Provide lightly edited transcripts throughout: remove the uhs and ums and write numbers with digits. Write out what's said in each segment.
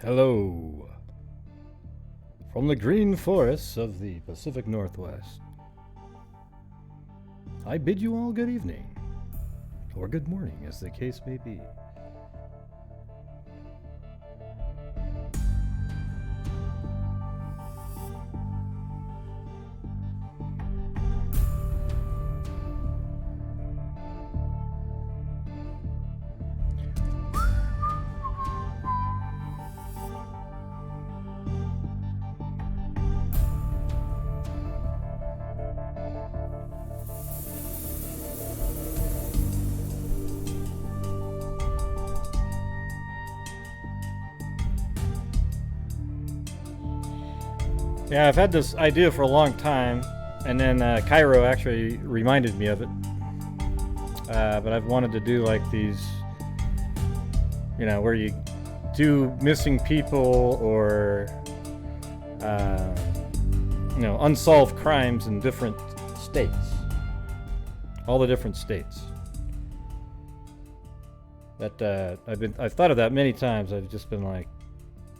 Hello. From the green forests of the Pacific Northwest, I bid you all good evening, or good morning as the case may be. Yeah, I've had this idea for a long time, and then Cairo actually reminded me of it. But I've wanted to do like these, where you do missing people or, unsolved crimes in different states. All the different states. I've thought of that many times. I've just been like,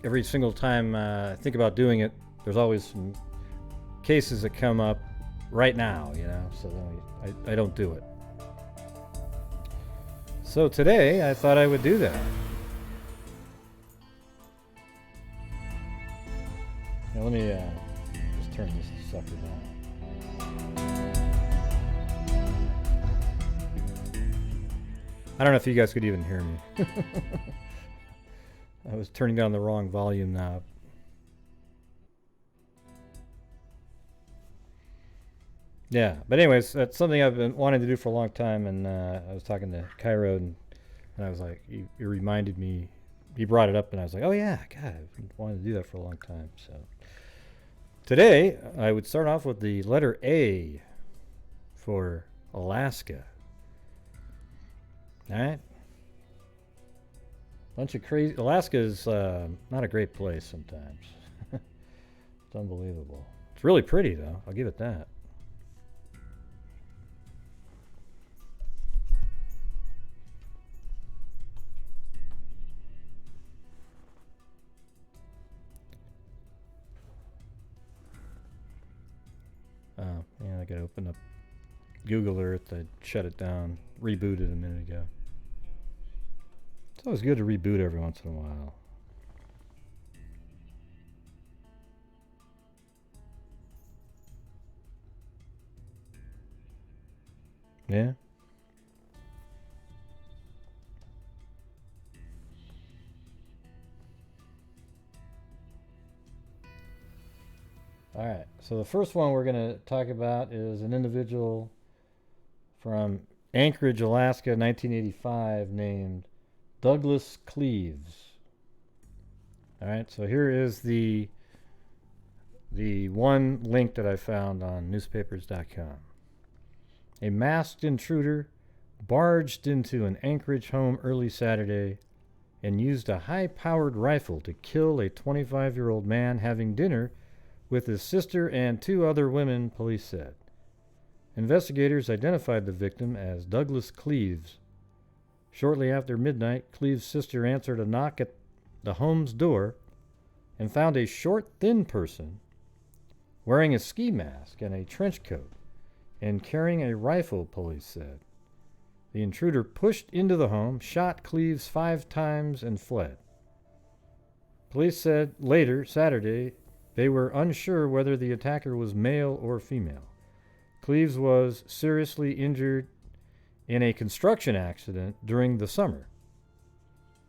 every single time I think about doing it, there's always some cases that come up right now, so then I don't do it. So today, I thought I would do that. Now let me just turn this sucker down. I don't know if you guys could even hear me. I was turning down the wrong volume knob. Yeah, but anyways, that's something I've been wanting to do for a long time, and I was talking to Cairo, and I was like, he reminded me, he brought it up, and I was like, oh yeah, God, I've been wanting to do that for a long time. So today, I would start off with the letter A for Alaska. All right? Bunch of crazy. Alaska is not a great place sometimes. It's unbelievable. It's really pretty, though. I'll give it that. Yeah, I gotta open up Google Earth. I shut it down, rebooted a minute ago. It's always good to reboot every once in a while. Yeah. All right, so the first one we're going to talk about is an individual from Anchorage, Alaska, 1985, named Douglas Cleaves. All right, so here is the one link that I found on newspapers.com. A masked intruder barged into an Anchorage home early Saturday and used a high-powered rifle to kill a 25-year-old man having dinner with his sister and two other women, police said. Investigators identified the victim as Douglas Cleaves. Shortly after midnight, Cleaves' sister answered a knock at the home's door and found a short, thin person wearing a ski mask and a trench coat and carrying a rifle, police said. The intruder pushed into the home, shot Cleaves 5 times, and fled. Police said later, Saturday, they were unsure whether the attacker was male or female. Cleaves was seriously injured in a construction accident during the summer.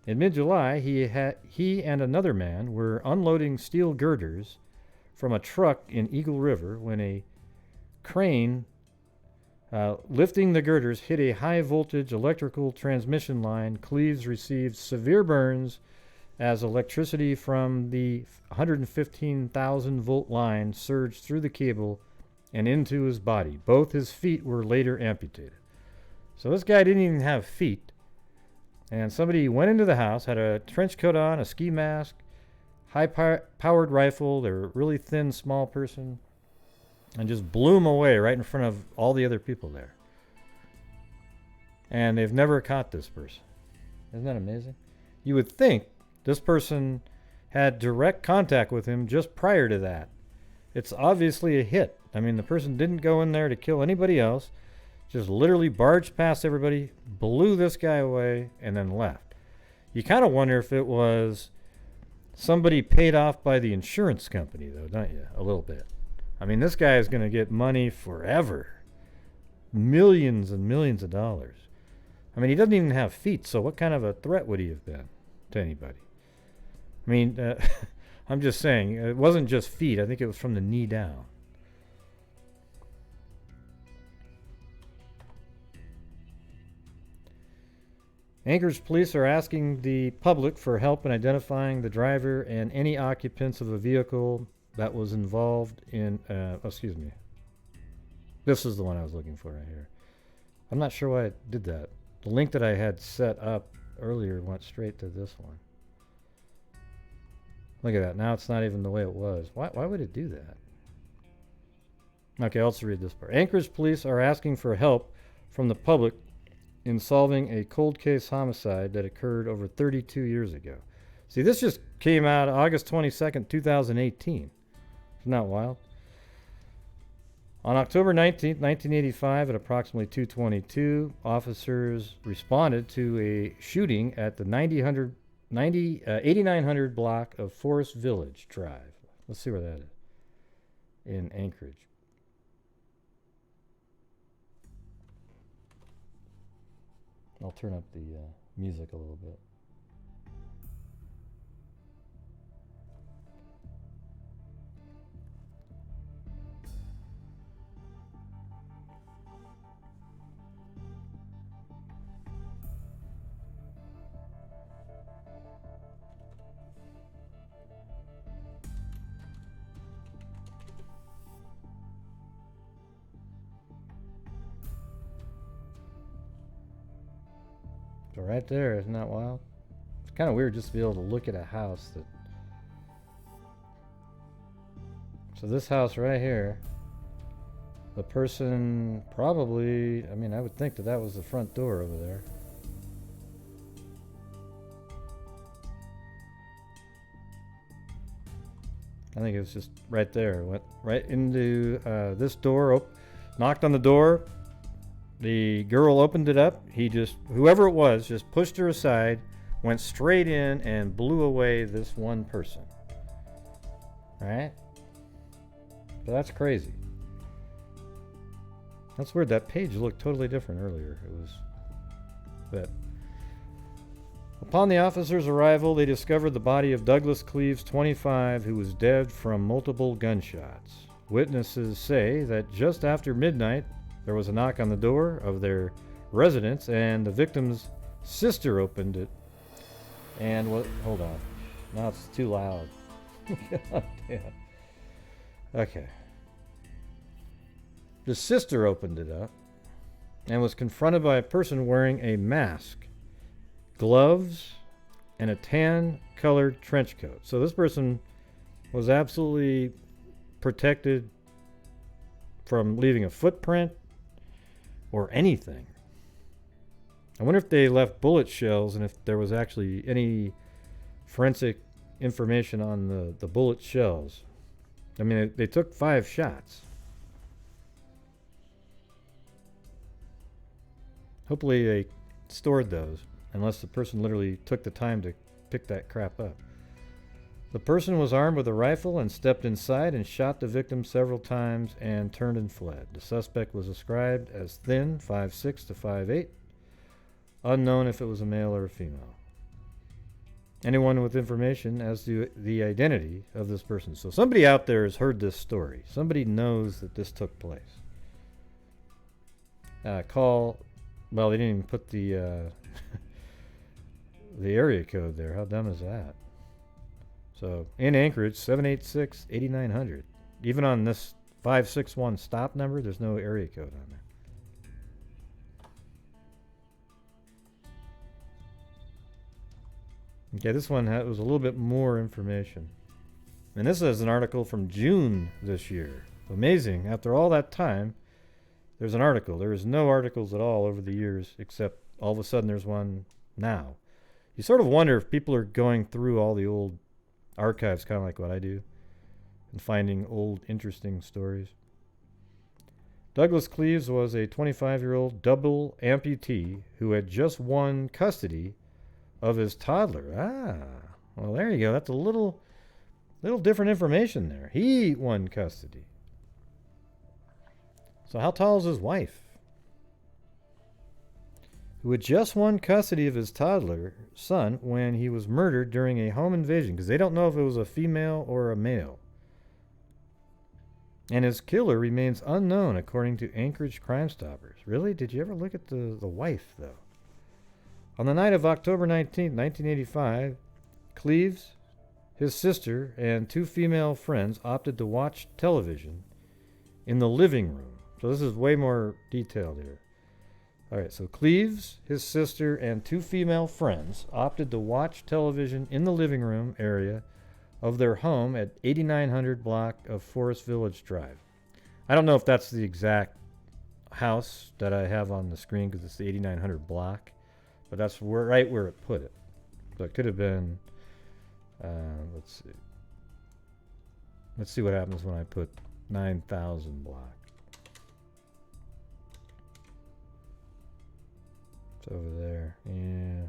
In mid-July, he and another man were unloading steel girders from a truck in Eagle River when a crane lifting the girders hit a high-voltage electrical transmission line. Cleaves received severe burns as electricity from the 115,000-volt line surged through the cable and into his body. Both his feet were later amputated. So this guy didn't even have feet. And somebody went into the house, had a trench coat on, a ski mask, high-powered rifle, they're a really thin, small person, and just blew him away right in front of all the other people there. And they've never caught this person. Isn't that amazing? You would think this person had direct contact with him just prior to that. It's obviously a hit. I mean, the person didn't go in there to kill anybody else, just literally barged past everybody, blew this guy away, and then left. You kind of wonder if it was somebody paid off by the insurance company, though, don't you? A little bit. I mean, this guy is going to get money forever. Millions and millions of dollars. I mean, he doesn't even have feet, so what kind of a threat would he have been to anybody? I mean, I'm just saying, it wasn't just feet. I think it was from the knee down. Anchorage police are asking the public for help in identifying the driver and any occupants of a vehicle that was involved in, excuse me. This is the one I was looking for right here. I'm not sure why it did that. The link that I had set up earlier went straight to this one. Look at that. Now it's not even the way it was. Why would it do that? Okay, let's read this part. Anchorage police are asking for help from the public in solving a cold case homicide that occurred over 32 years ago. See, this just came out August 22nd, 2018. Isn't that wild? On October 19th, 1985, at approximately 2:22, officers responded to a shooting at the 8900 block of Forest Village Drive. Let's see where that is. In Anchorage. I'll turn up the music a little bit. So right there, isn't that wild? It's kind of weird just to be able to look at a house that... So this house right here, the person probably, I mean, I would think that that was the front door over there. I think it was just right there. Went right into this door, knocked on the door. The girl opened it up. He just, whoever it was, just pushed her aside, went straight in and blew away this one person. All right? So that's crazy. That's weird. That page looked totally different earlier. It was that. Upon the officers' arrival, they discovered the body of Douglas Cleaves, 25, who was dead from multiple gunshots. Witnesses say that just after midnight, there was a knock on the door of their residence, and the victim's sister opened it. And what? Hold on. Now it's too loud. God damn. Okay. The sister opened it up and was confronted by a person wearing a mask, gloves, and a tan-colored trench coat. So this person was absolutely protected from leaving a footprint or anything. I wonder if they left bullet shells and if there was actually any forensic information on the bullet shells. I mean, they took 5 shots. Hopefully they stored those, unless the person literally took the time to pick that crap up. The person was armed with a rifle and stepped inside and shot the victim several times and turned and fled. The suspect was described as thin, 5'6" to 5'8", unknown if it was a male or a female. Anyone with information as to the identity of this person. So somebody out there has heard this story. Somebody knows that this took place. Call, well, they didn't even put the the area code there. How dumb is that? So, in Anchorage, 786-8900. Even on this 561 stop number, there's no area code on there. Okay, this one was a little bit more information. And this is an article from June this year. Amazing. After all that time, there's an article. There is no articles at all over the years, except all of a sudden there's one now. You sort of wonder if people are going through all the old archives, kind of like what I do, and finding old, interesting stories. Douglas Cleaves was a 25-year-old double amputee who had just won custody of his toddler. Well, there you go. That's a little different information there. He won custody. So how tall is his wife? Who had just won custody of his toddler son when he was murdered during a home invasion, because they don't know if it was a female or a male. And his killer remains unknown, according to Anchorage Crime Stoppers. Really? Did you ever look at the wife, though? On the night of October 19, 1985, Cleaves, his sister, and two female friends opted to watch television in the living room. So this is way more detailed here. All right, so Cleaves, his sister, and two female friends opted to watch television in the living room area of their home at 8900 block of Forest Village Drive. I don't know if that's the exact house that I have on the screen because it's the 8900 block, but that's right where it put it. So it could have been, let's see. Let's see what happens when I put 9000 block. It's over there. Yeah.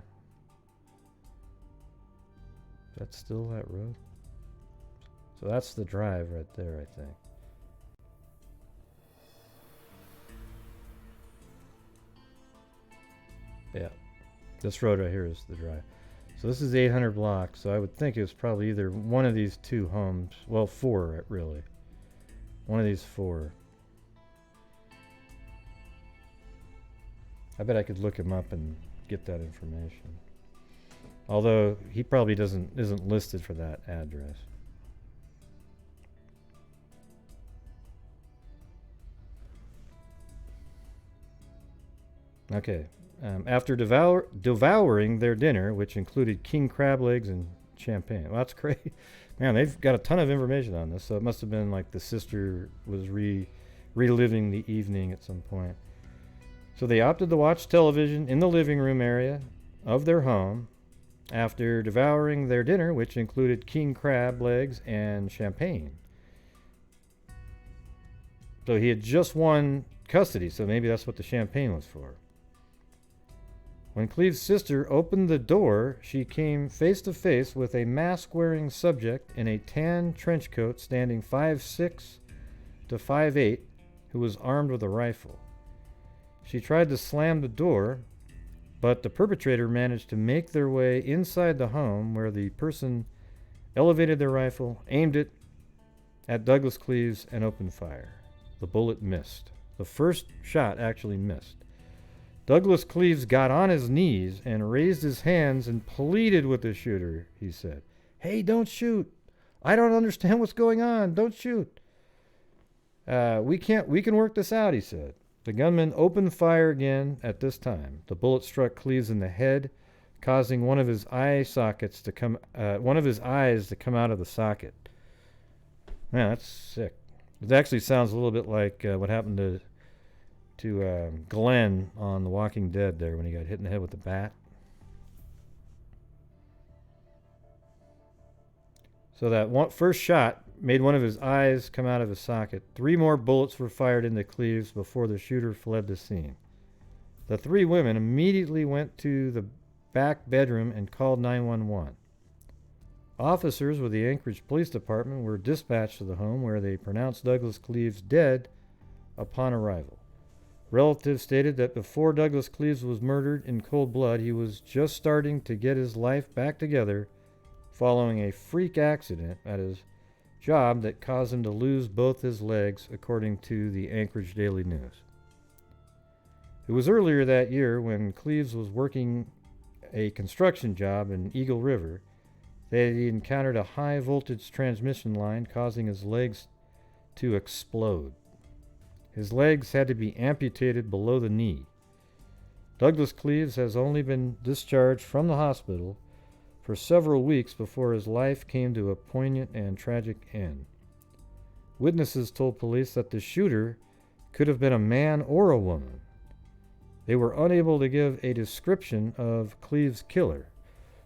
That's still that road? So that's the drive right there, I think. Yeah. This road right here is the drive. So this is 800 blocks, so I would think it was probably either one of these two homes. Well, four, really. One of these four. I bet I could look him up and get that information. Although he probably isn't listed for that address. Okay. After devouring their dinner, which included king crab legs and champagne. Well, that's great. Man, they've got a ton of information on this, so it must have been like the sister was reliving the evening at some point. So they opted to watch television in the living room area of their home after devouring their dinner, which included king crab legs and champagne. So he had just won custody, so maybe that's what the champagne was for. When Cleaves' sister opened the door, she came face to face with a mask-wearing subject in a tan trench coat standing 5'6" to 5'8", who was armed with a rifle. She tried to slam the door, but the perpetrator managed to make their way inside the home, where the person elevated their rifle, aimed it at Douglas Cleaves, and opened fire. The bullet missed. The first shot actually missed. Douglas Cleaves got on his knees and raised his hands and pleaded with the shooter, he said. "Hey, don't shoot. I don't understand what's going on. Don't shoot. We can work this out," he said. The gunman opened fire again at this time. The bullet struck Cleaves in the head, causing one of his eyes to come out of the socket. Man, that's sick. It actually sounds a little bit like what happened to Glenn on The Walking Dead there when he got hit in the head with the bat. So that first shot made one of his eyes come out of his socket. 3 more bullets were fired into Cleaves before the shooter fled the scene. The 3 women immediately went to the back bedroom and called 911. Officers with the Anchorage Police Department were dispatched to the home, where they pronounced Douglas Cleaves dead upon arrival. Relatives stated that before Douglas Cleaves was murdered in cold blood, he was just starting to get his life back together following a freak accident at his job that caused him to lose both his legs, according to the Anchorage Daily News. It was earlier that year, when Cleaves was working a construction job in Eagle River, that he encountered a high-voltage transmission line, causing his legs to explode. His legs had to be amputated below the knee. Douglas Cleaves has only been discharged from the hospital for several weeks before his life came to a poignant and tragic end. Witnesses told police that the shooter could have been a man or a woman. They were unable to give a description of Cleaves' killer,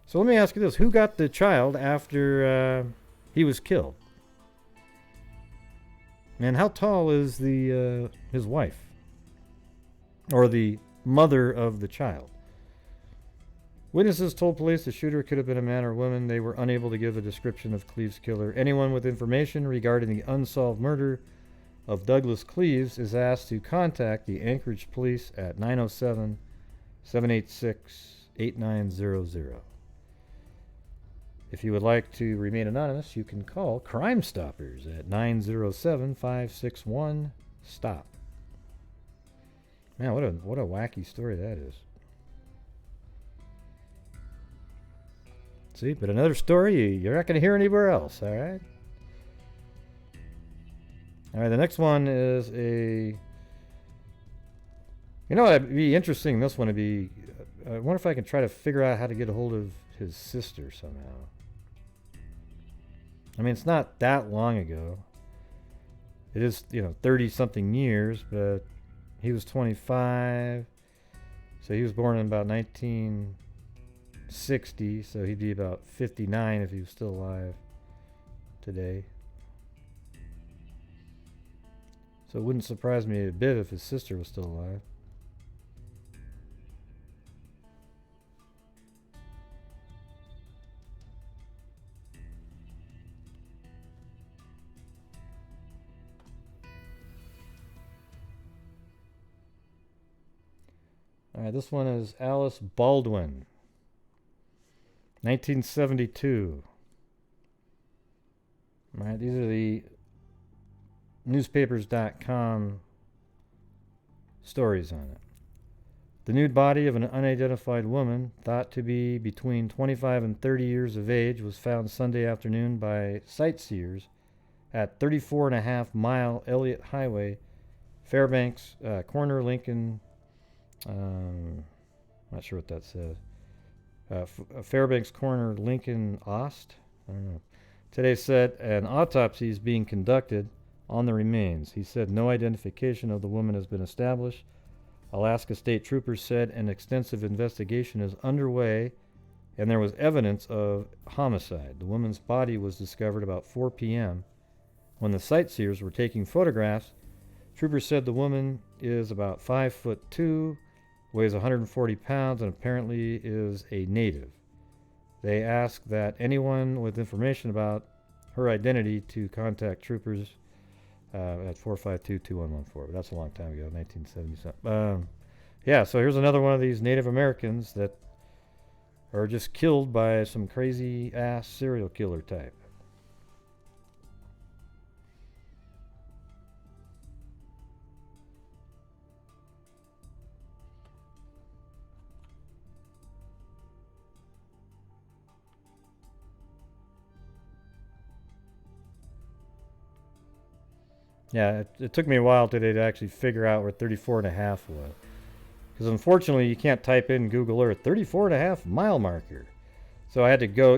So let me ask you this. Who got the child after he was killed? And how tall is the his wife? Or the mother of the child? Witnesses told police the shooter could have been a man or woman. They were unable to give a description of Cleaves' killer. Anyone with information regarding the unsolved murder of Douglas Cleaves is asked to contact the Anchorage Police at 907-786-8900. If you would like to remain anonymous, you can call Crime Stoppers at 907-561-STOP. Man, what a wacky story that is. See, but another story you're not going to hear anywhere else, all right? All right, the next one is a... You know, it'd be interesting, this one would be... I wonder if I can try to figure out how to get a hold of his sister somehow. I mean, it's not that long ago. It is, 30-something years, but he was 25. So he was born in about 1960, so he'd be about 59 if he was still alive today. So it wouldn't surprise me a bit if his sister was still alive. All right, this one is Alice Baldwin, 1972. All right, these are the newspapers.com stories on it. The nude body of an unidentified woman, thought to be between 25 and 30 years of age, was found Sunday afternoon by sightseers at 34.5-mile Elliott Highway, Fairbanks, corner Lincoln. Not sure what that says. Fairbanks corner Lincoln Ost. I don't know. Today said an autopsy is being conducted on the remains. He said no identification of the woman has been established. Alaska State Troopers said an extensive investigation is underway and there was evidence of homicide. The woman's body was discovered about 4 p.m. when the sightseers were taking photographs. Troopers said the woman is about 5'2", weighs 140 pounds, and apparently is a native. They ask that anyone with information about her identity to contact troopers at 452-2114. But that's a long time ago, 1970-something. Yeah, so here's another one of these Native Americans that are just killed by some crazy-ass serial killer type. Yeah, it took me a while today to actually figure out where 34.5 was. Because unfortunately, you can't type in Google Earth 34.5-mile marker. So I had to go,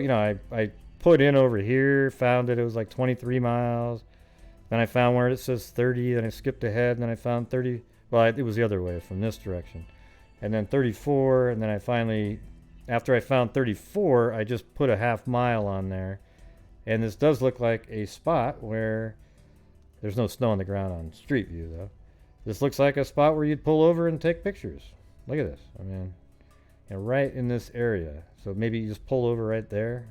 I put in over here, found that it was like 23 miles. Then I found where it says 30, then I skipped ahead, and then I found 30. Well, it was the other way, from this direction. And then 34, and then I finally, after I found 34, I just put a half mile on there. And this does look like a spot where... There's no snow on the ground on Street View, though. This looks like a spot where you'd pull over and take pictures. Look at this. I mean, right in this area. So maybe you just pull over right there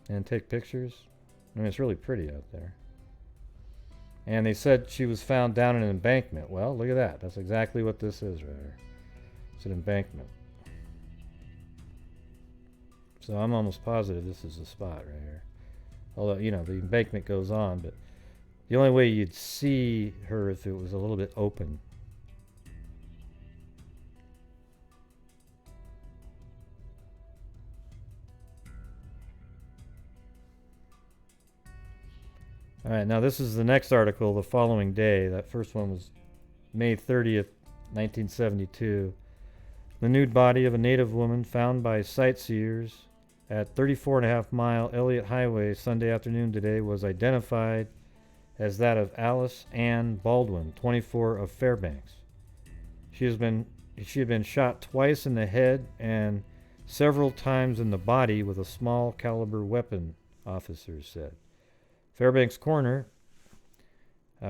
and take pictures. I mean, it's really pretty out there. And they said she was found down in an embankment. Well, look at that. That's exactly what this is right here. It's an embankment. So I'm almost positive this is the spot right here. Although, the embankment goes on, but the only way you'd see her if it was a little bit open. All right, now this is the next article the following day. That first one was May 30th, 1972. The nude body of a native woman found by sightseers at 34.5-mile Elliott Highway Sunday afternoon today was identified as that of Alice Ann Baldwin, 24, of Fairbanks. She had been shot twice in the head and several times in the body with a small caliber weapon, officers said. Fairbanks coroner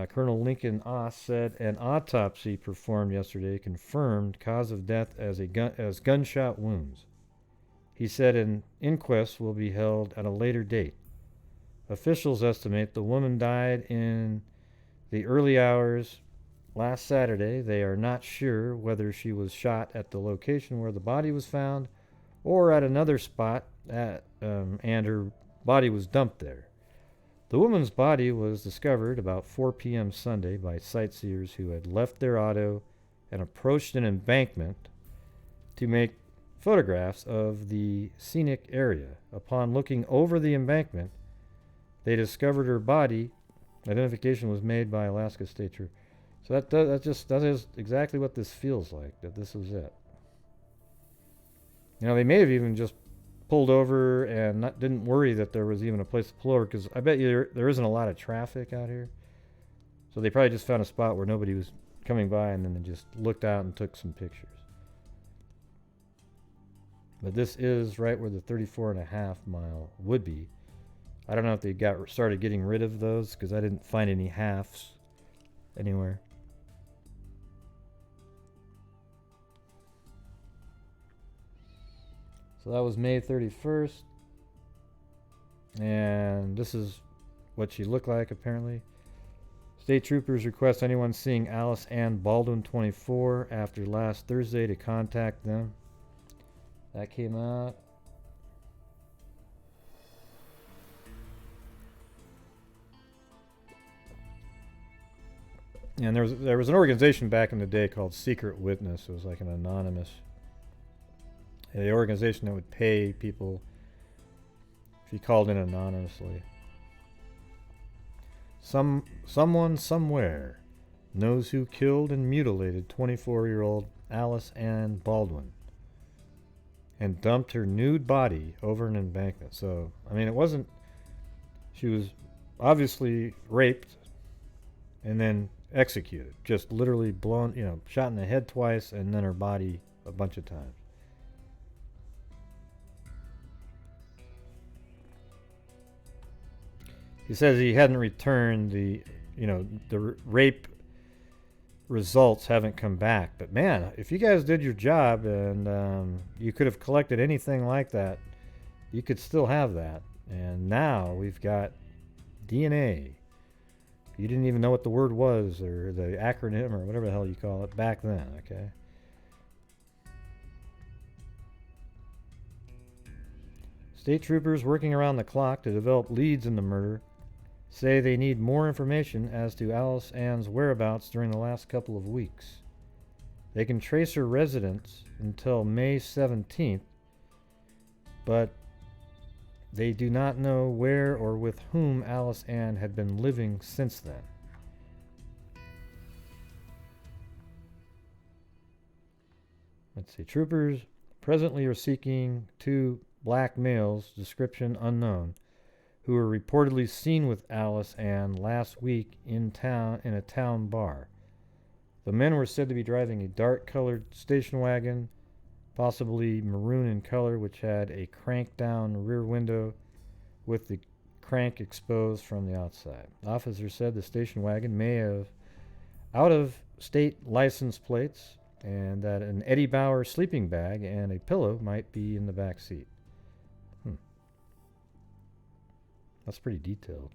Colonel Lincoln Oss said an autopsy performed yesterday confirmed cause of death as gunshot wounds. He said an inquest will be held at a later date. Officials estimate the woman died in the early hours last Saturday. They are not sure whether she was shot at the location where the body was found or at another spot and her body was dumped there. The woman's body was discovered about 4 p.m. Sunday by sightseers who had left their auto and approached an embankment to make photographs of the scenic area. Upon looking over the embankment, they discovered her body. Identification was made by Alaska State Trooper. So that is exactly what this feels like, that this was it. You know, they may have even just pulled over and didn't worry that there was even a place to pull over, because I bet you there isn't a lot of traffic out here. So they probably just found a spot where nobody was coming by, and then they just looked out and took some pictures. But this is right where the 34.5 mile would be. I don't know if they started getting rid of those, because I didn't find any halves anywhere. So that was May 31st. And this is what she looked like, apparently. State troopers request anyone seeing Alice Ann Baldwin, 24, after last Thursday to contact them. That came out. And there was an organization back in the day called Secret Witness. It was like an anonymous organization that would pay people if you called in anonymously. Someone somewhere knows who killed and mutilated 24-year-old Alice Ann Baldwin and dumped her nude body over an embankment. So, I mean, she was obviously raped and then executed. Just literally blown, shot in the head twice, and then her body a bunch of times. He says he hadn't returned the rape results haven't come back. But man, if you guys did your job and you could have collected anything like that, you could still have that. And now we've got DNA. You didn't even know what the word was, or the acronym, or whatever the hell you call it back then, okay? State troopers working around the clock to develop leads in the murder say they need more information as to Alice Ann's whereabouts during the last couple of weeks. They can trace her residence until May 17th, but they do not know where or with whom Alice Ann had been living since then. Let's see. Troopers presently are seeking 2 black males, description unknown, who were reportedly seen with Alice Ann last week in a town bar. The men were said to be driving a dark-colored station wagon, possibly maroon in color, which had a crank-down rear window with the crank exposed from the outside. Officers said the station wagon may have out-of-state license plates, and that an Eddie Bauer sleeping bag and a pillow might be in the back seat. That's pretty detailed.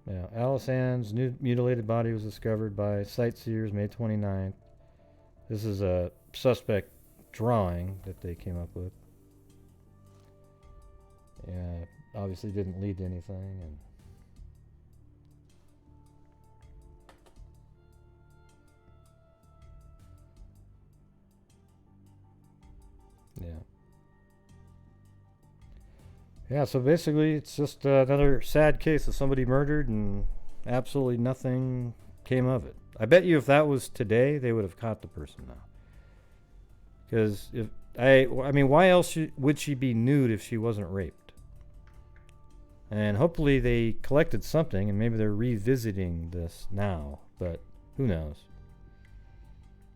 Now, Alice Ann's mutilated body was discovered by sightseers May 29th. This is a suspect drawing that they came up with. Yeah, obviously didn't lead to anything. And yeah, so basically it's just another sad case of somebody murdered and absolutely nothing came of it. I bet you if that was today, they would have caught the person now. Because why else would she be nude if she wasn't raped? And hopefully they collected something, and maybe they're revisiting this now, but who knows?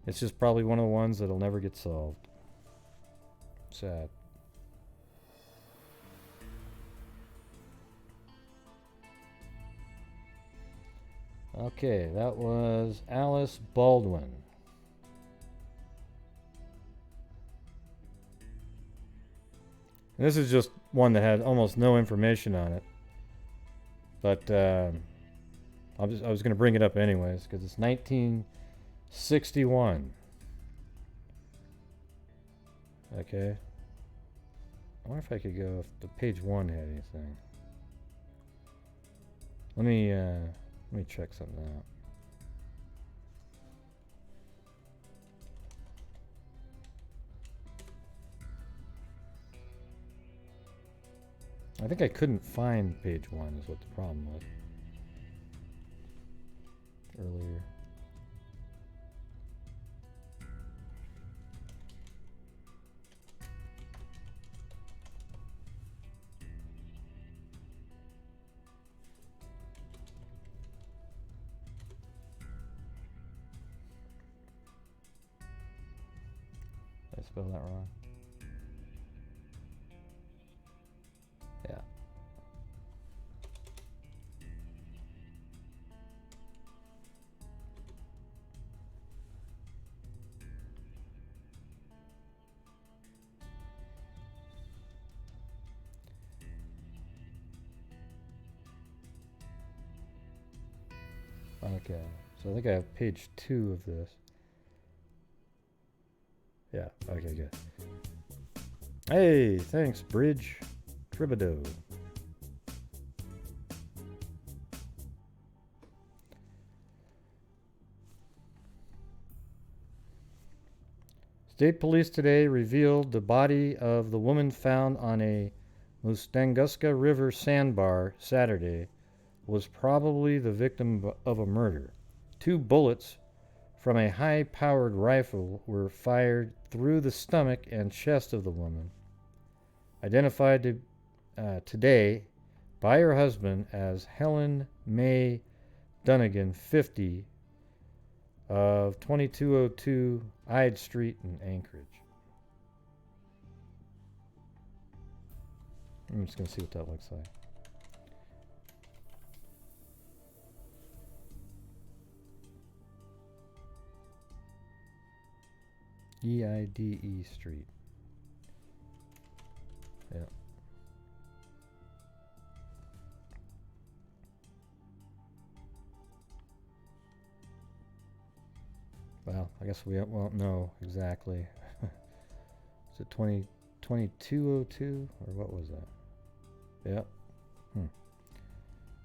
It's just probably one of the ones that'll never get solved. Sad. Okay, that was Alice Baldwin. And this is just one that had almost no information on it. But I was going to bring it up anyways, because it's 1961. Okay. I wonder if I could go if the page 1 had anything. Let me check something out. I think I couldn't find page 1 is what the problem was. Earlier. Did I spell that wrong? Yeah. Okay, so I think I have page 2 of this. Yeah, okay, good. Hey, thanks, Bridge Tribido. State police today revealed the body of the woman found on a Mustanguska River sandbar Saturday was probably the victim of a murder. 2 bullets from a high-powered rifle were fired through the stomach and chest of the woman, identified today by her husband as Helen Mae Dunnigan, 50, of 2202 Ide Street in Anchorage. I'm just going to see what that looks like. EIDE Street. Yeah. Well, I guess we won't know exactly. Is it 2202 or what was that? Yep.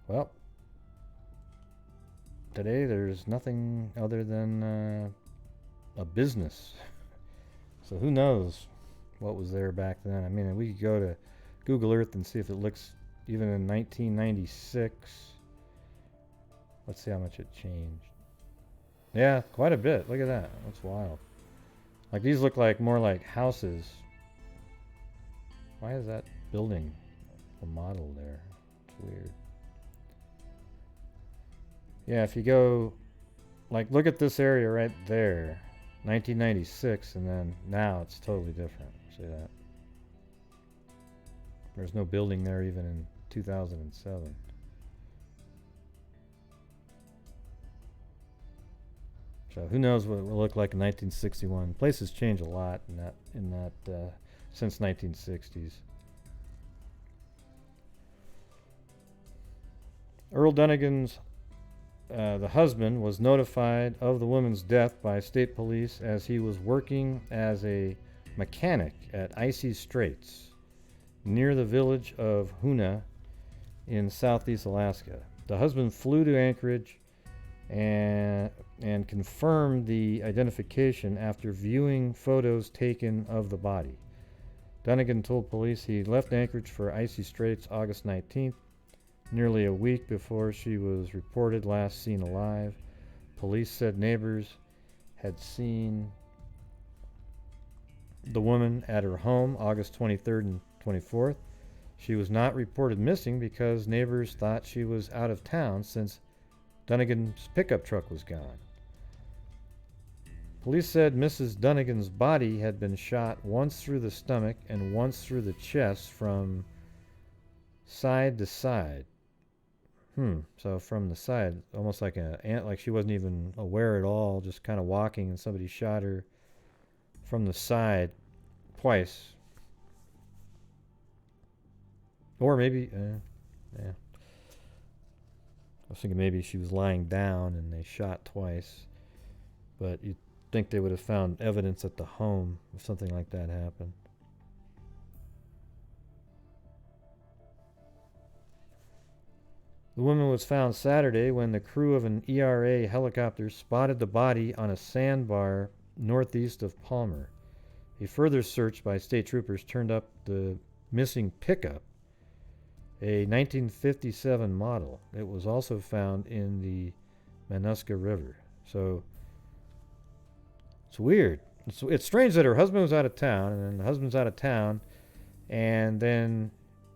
Well, today there's nothing other than a business. So who knows what was there back then. I mean, we could go to Google Earth and see if it looks even in 1996. Let's see how much it changed. Yeah, quite a bit. Look at that. That's wild. Like, these look like more like houses. Why is that building a model there? It's weird. Yeah, if you go, like, look at this area right there. 1996, and then now it's totally different. See that? There's no building there even in 2007. So who knows what it will look like in 1961. Places change a lot in that since 1960s. Earl Dunnigan's the husband was notified of the woman's death by state police as he was working as a mechanic at Icy Straits near the village of Hoonah in southeast Alaska. The husband flew to Anchorage and confirmed the identification after viewing photos taken of the body. Dunnigan told police he left Anchorage for Icy Straits August 19th, nearly a week before she was reported last seen alive. Police said neighbors had seen the woman at her home August 23rd and 24th. She was not reported missing because neighbors thought she was out of town since Dunnigan's pickup truck was gone. Police said Mrs. Dunnigan's body had been shot once through the stomach and once through the chest from side to side. So from the side, almost like an ant, like she wasn't even aware at all, just kind of walking, and somebody shot her from the side twice. Or maybe, yeah. I was thinking maybe she was lying down and they shot twice. But you'd think they would have found evidence at the home if something like that happened. The woman was found Saturday when the crew of an ERA helicopter spotted the body on a sandbar northeast of Palmer. A further search by state troopers turned up the missing pickup, a 1957 model. It was also found in the Manuska River. So it's weird. It's strange that her husband was out of town, and then the husband's out of town, and then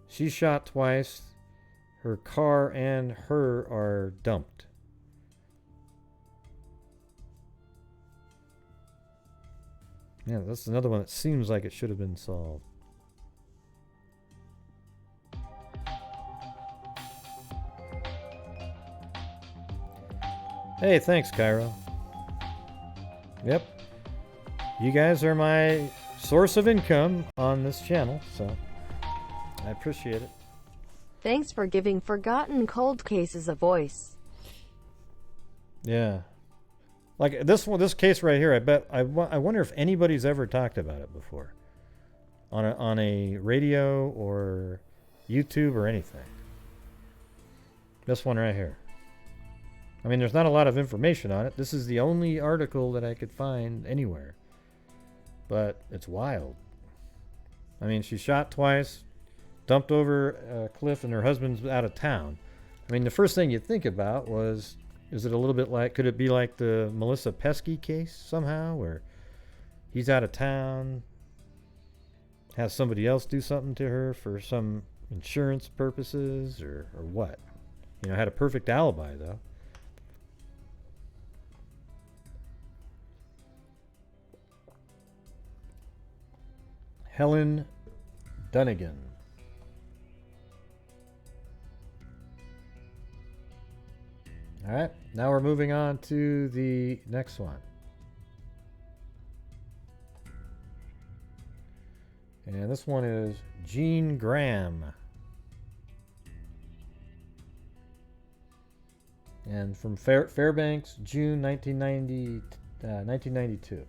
she's shot twice. Her car and her are dumped. Yeah, that's another one that seems like it should have been solved. Hey, thanks, Cairo. Yep. You guys are my source of income on this channel, so I appreciate it. Thanks for giving Forgotten Cold Cases a voice. Yeah. Like this case right here, I wonder if anybody's ever talked about it before. On a radio or YouTube or anything. This one right here. I mean, there's not a lot of information on it. This is the only article that I could find anywhere. But it's wild. I mean, she shot twice, dumped over a cliff, and her husband's out of town. I mean, the first thing you think about was, is it a little bit like, could it be like the Melissa Pesky case somehow, where he's out of town, has somebody else do something to her for some insurance purposes, or what? You know, had a perfect alibi, though. Helen Dunnigan. All right, now we're moving on to the next one. And this one is Jean Graham. And from Fairbanks, June 1992.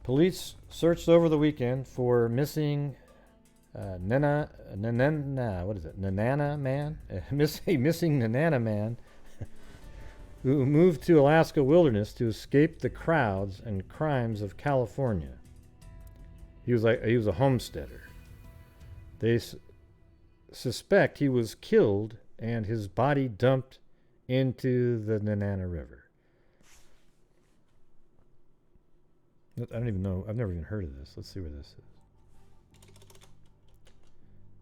Police searched over the weekend for missing Nanana man, missing Nanana man who moved to Alaska wilderness to escape the crowds and crimes of California. He was a homesteader. They suspect he was killed and his body dumped into the Nanana River. I don't even know. I've never even heard of this. Let's see where this is.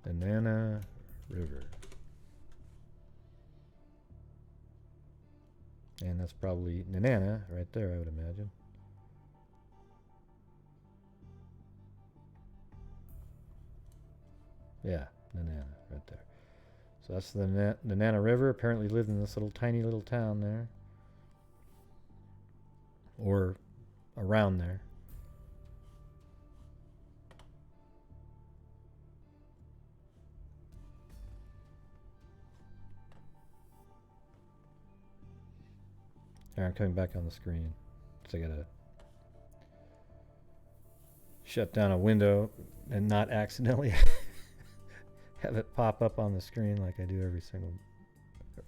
The Nanana River. And that's probably Nanana right there, I would imagine. Yeah, Nanana right there. So that's the Nanana River. Apparently lived in this tiny little town there. Or around there. All right, I'm coming back on the screen. So I gotta shut down a window and not accidentally have it pop up on the screen like I do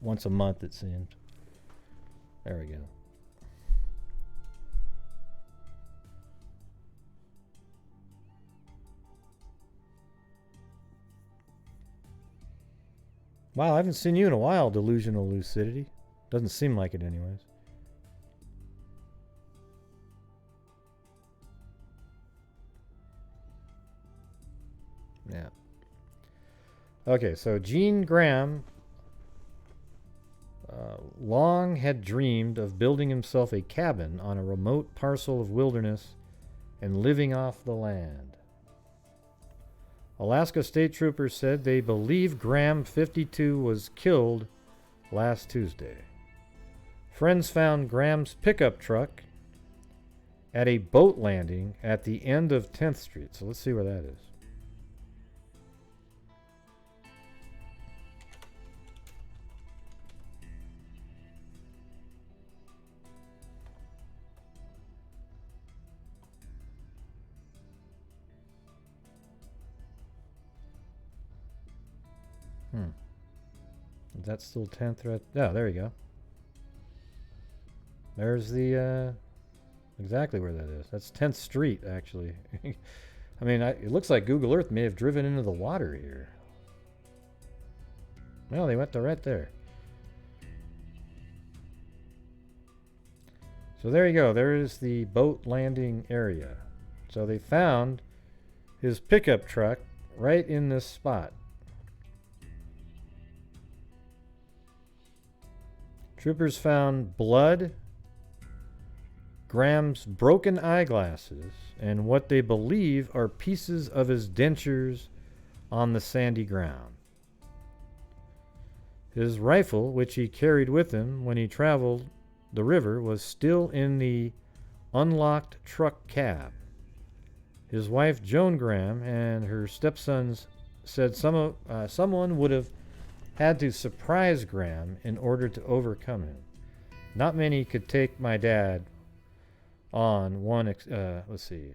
once a month it seems. There we go. Wow, I haven't seen you in a while, Delusional Lucidity. Doesn't seem like it anyways. Okay, so Gene Graham long had dreamed of building himself a cabin on a remote parcel of wilderness and living off the land. Alaska State Troopers said they believe Graham, 52, was killed last Tuesday. Friends found Graham's pickup truck at a boat landing at the end of 10th Street. So let's see where that is. Is that still 10th? Right? Oh, there you go. There's the, exactly where that is. That's 10th Street, actually. I mean, it looks like Google Earth may have driven into the water here. Well, they went to right there. So there you go. There is the boat landing area. So they found his pickup truck right in this spot. Troopers found blood, Graham's broken eyeglasses, and what they believe are pieces of his dentures on the sandy ground. His rifle, which he carried with him when he traveled the river, was still in the unlocked truck cab. His wife, Joan Graham, and her stepsons said someone would have had to surprise Graham in order to overcome him. Not many could take my dad on one,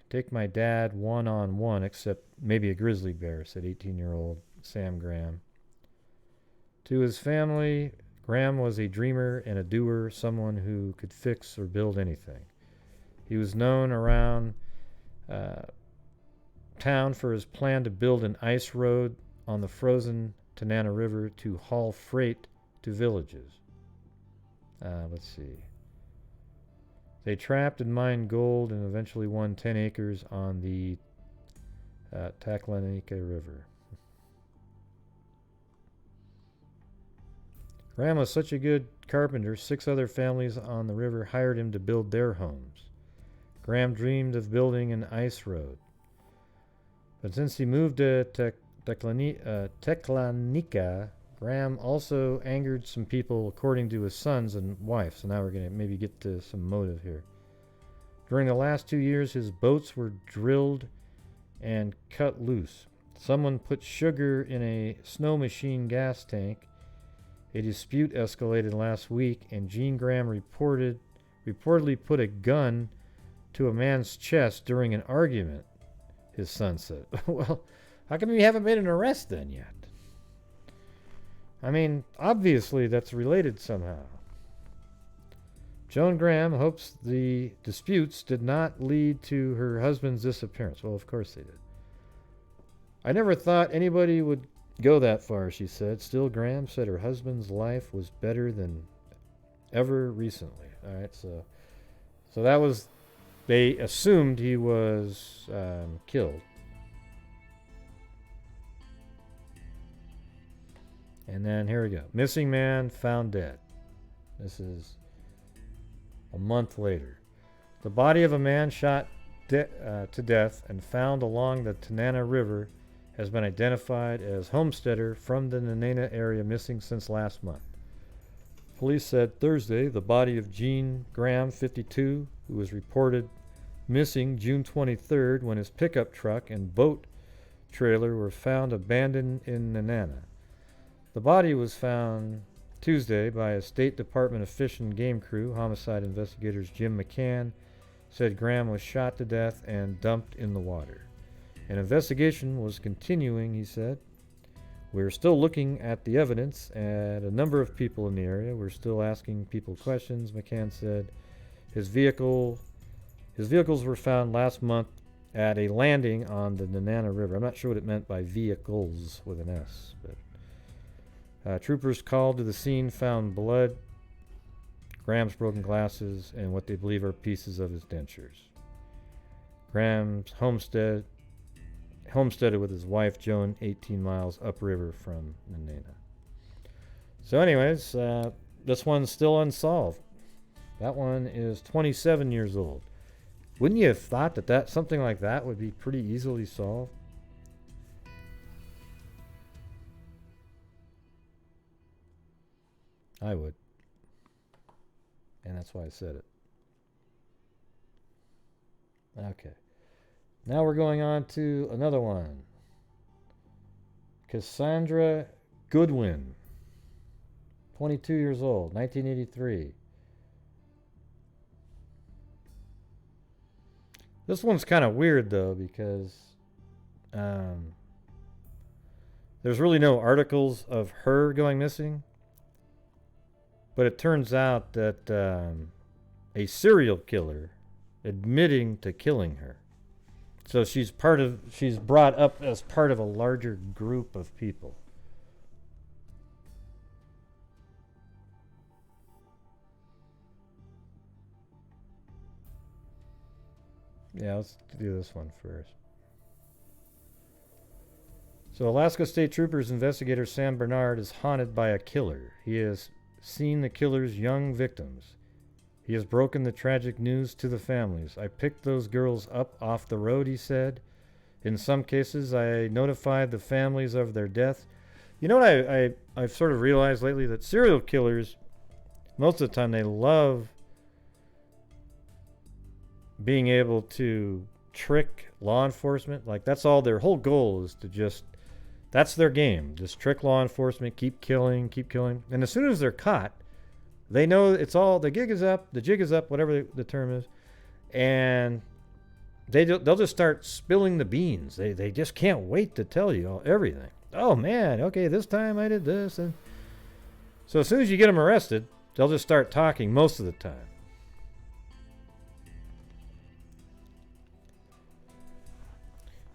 take my dad one-on-one except maybe a grizzly bear, said 18-year-old Sam Graham. To his family, Graham was a dreamer and a doer, someone who could fix or build anything. He was known around town for his plan to build an ice road on the frozen Tanana River to haul freight to villages. Let's see. They trapped and mined gold and eventually won 10 acres on the Taklanika River. Graham was such a good carpenter, 6 other families on the river hired him to build their homes. Graham dreamed of building an ice road. But since he moved to Teklanika, Graham also angered some people, according to his sons and wife. So now we're going to maybe get to some motive here. During the last 2 years, his boats were drilled and cut loose. Someone put sugar in a snow machine gas tank. A dispute escalated last week, and Gene Graham reportedly put a gun to a man's chest during an argument, his son said. Well, how come you haven't made an arrest then yet? I mean, obviously that's related somehow. Joan Graham hopes the disputes did not lead to her husband's disappearance. Well, of course they did. I never thought anybody would go that far, she said. Still, Graham said her husband's life was better than ever recently. All right, so that was, they assumed he was killed. And then here we go. Missing man found dead. This is a month later. The body of a man shot to death and found along the Tanana River has been identified as homesteader from the Nanana area, missing since last month. Police said Thursday the body of Gene Graham, 52, who was reported missing June 23rd when his pickup truck and boat trailer were found abandoned in Nanana. The body was found Tuesday by a State Department of Fish and Game crew. Homicide investigators Jim McCann said Graham was shot to death and dumped in the water. An investigation was continuing, he said. We're still looking at the evidence at a number of people in the area. We're still asking people questions, McCann said. His vehicles were found last month at a landing on the Nanana River. I'm not sure what it meant by vehicles with an S, but troopers called to the scene, found blood, Graham's broken glasses, and what they believe are pieces of his dentures. Graham's homestead homesteaded with his wife Joan 18 miles upriver from Nenana. So anyways, this one's still unsolved. That one is 27 years old. Wouldn't you have thought that something like that would be pretty easily solved? I would. And that's why I said it. Okay. Now we're going on to another one. Sandra Goodwin, 22 years old, 1983. This one's kind of weird, though, because there's really no articles of her going missing. But it turns out that a serial killer admitting to killing her. So she's brought up as part of a larger group of people. Yeah, let's do this one first. So Alaska State Troopers investigator Sam Bernard is haunted by a killer. He has seen the killer's young victims. He has broken the tragic news to the families. I picked those girls up off the road, he said. In some cases, I notified the families of their death. You know what I've sort of realized lately? That serial killers, most of the time, they love being able to trick law enforcement. Like, that's all their whole goal is to just, that's their game. Just trick law enforcement, keep killing. And as soon as they're caught, they know it's all, the jig is up, whatever the term is. And they'll just start spilling the beans. They just can't wait to tell you everything. Oh, man, okay, this time I did this. And so as soon as you get them arrested, they'll just start talking most of the time.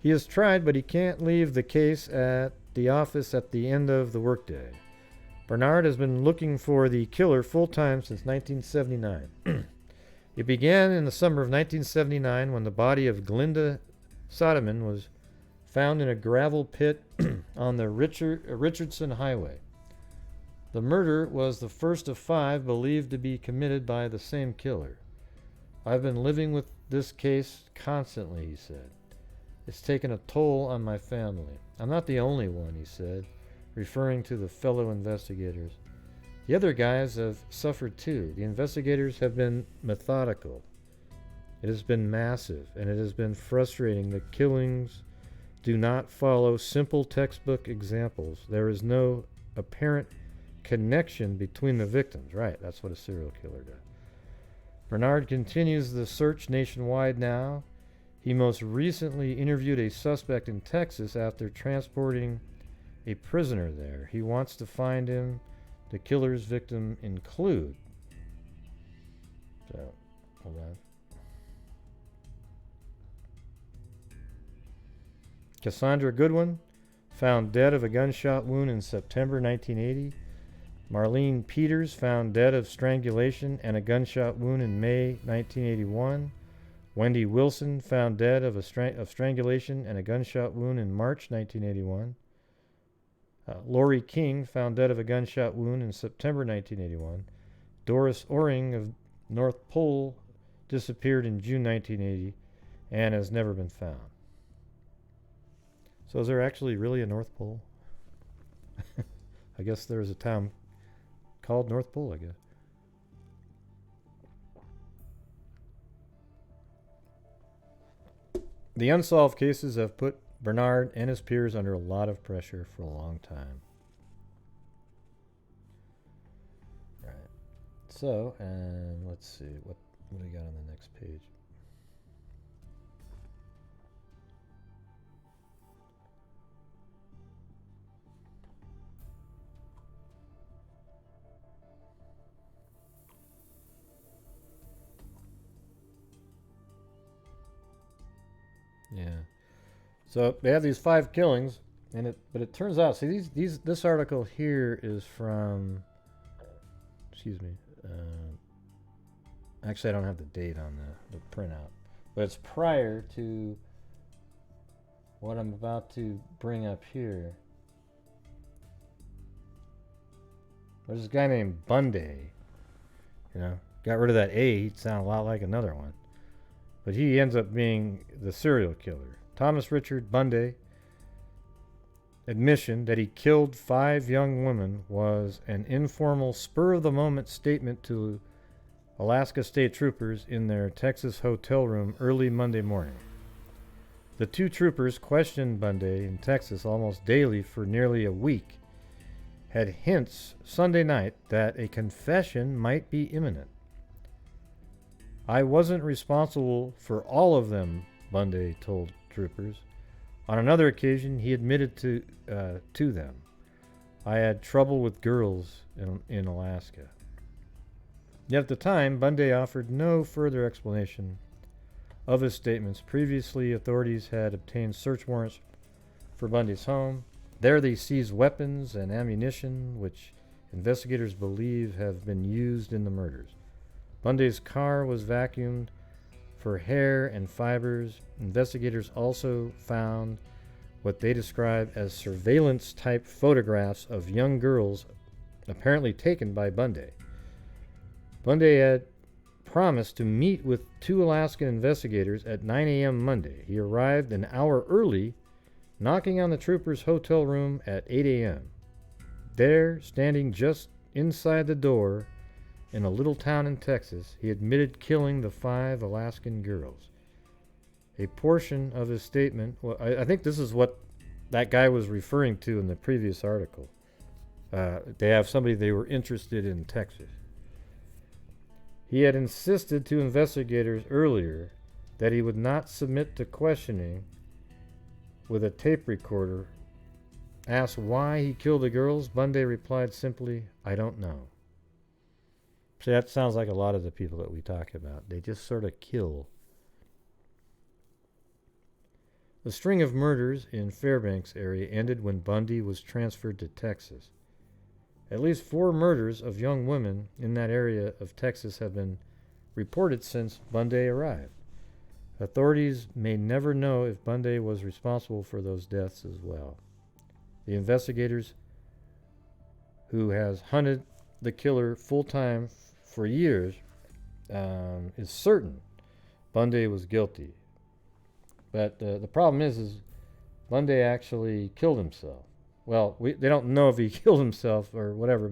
He is tried, but he can't leave the case at the office at the end of the workday. Bernard has been looking for the killer full-time since 1979. It began in the summer of 1979 when the body of Glinda Soderman was found in a gravel pit on the Richardson Highway. The murder was the first of 5 believed to be committed by the same killer. I've been living with this case constantly, he said. It's taken a toll on my family. I'm not the only one, he said, referring to the fellow investigators. The other guys have suffered too. The investigators have been methodical. It has been massive, and it has been frustrating. The killings do not follow simple textbook examples. There is no apparent connection between the victims. Right, that's what a serial killer does. Bernard continues the search nationwide now. He most recently interviewed a suspect in Texas after transporting a prisoner there. He wants to find him. The killer's victim include. So, hold on. Cassandra Goodwin, found dead of a gunshot wound in September 1980. Marlene Peters, found dead of strangulation and a gunshot wound in May 1981. Wendy Wilson, found dead of strangulation and a gunshot wound in March 1981. Lori King, found dead of a gunshot wound in September 1981. Doris Oring of North Pole disappeared in June 1980 and has never been found. So is there actually really a North Pole? I guess there's a town called North Pole, I guess. The unsolved cases have put Bernard and his peers under a lot of pressure for a long time. Right. So, and let's see, what do we got on the next page? Yeah. So they have these 5 killings, but it turns out, see, this article here is from, excuse me, actually I don't have the date on the printout, but it's prior to what I'm about to bring up here. There's this guy named Bundy. You know, got rid of that A, he'd sound a lot like another one. But he ends up being the serial killer. Thomas Richard Bundy admission that he killed 5 young women was an informal, spur-of-the-moment statement to Alaska State Troopers in their Texas hotel room early Monday morning. The 2 troopers questioned Bundy in Texas almost daily for nearly a week, had hints Sunday night that a confession might be imminent. I wasn't responsible for all of them, Bundy told troopers. On another occasion, he admitted to them, I had trouble with girls in Alaska. Yet at the time, Bundy offered no further explanation of his statements. Previously, authorities had obtained search warrants for Bundy's home. There they seized weapons and ammunition, which investigators believe have been used in the murders. Bundy's car was vacuumed for hair and fibers. Investigators also found what they describe as surveillance-type photographs of young girls apparently taken by Bundy. Bundy had promised to meet with 2 Alaskan investigators at 9 a.m. Monday. He arrived an hour early, knocking on the troopers' hotel room at 8 a.m. There, standing just inside the door in a little town in Texas, he admitted killing the 5 Alaskan girls. A portion of his statement, well, I think this is what that guy was referring to in the previous article. They have somebody they were interested in Texas. He had insisted to investigators earlier that he would not submit to questioning with a tape recorder. Asked why he killed the girls, Bundy replied simply, I don't know. See, that sounds like a lot of the people that we talk about. They just sort of kill. The string of murders in Fairbanks area ended when Bundy was transferred to Texas. At least 4 murders of young women in that area of Texas have been reported since Bundy arrived. Authorities may never know if Bundy was responsible for those deaths as well. The investigators, who has hunted the killer full-time for years, is certain Bundy was guilty. But the problem is Bundy actually killed himself. Well, they don't know if he killed himself or whatever,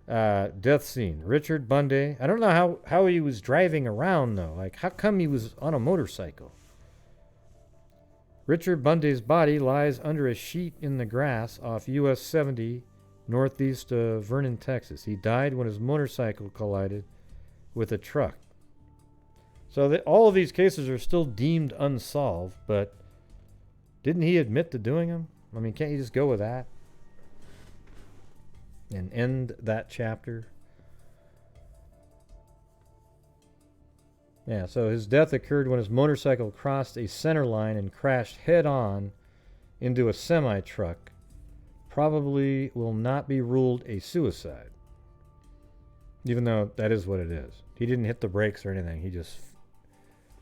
but death scene. Richard Bundy. I don't know how he was driving around, though. Like, how come he was on a motorcycle? Richard Bundy's body lies under a sheet in the grass off US 70 northeast of Vernon, Texas. He died when his motorcycle collided with a truck. So all of these cases are still deemed unsolved, but didn't he admit to doing them? I mean, can't you just go with that and end that chapter? Yeah, so his death occurred when his motorcycle crossed a center line and crashed head-on into a semi-truck. Probably will not be ruled a suicide, even though that is what it is. He didn't hit the brakes or anything. He just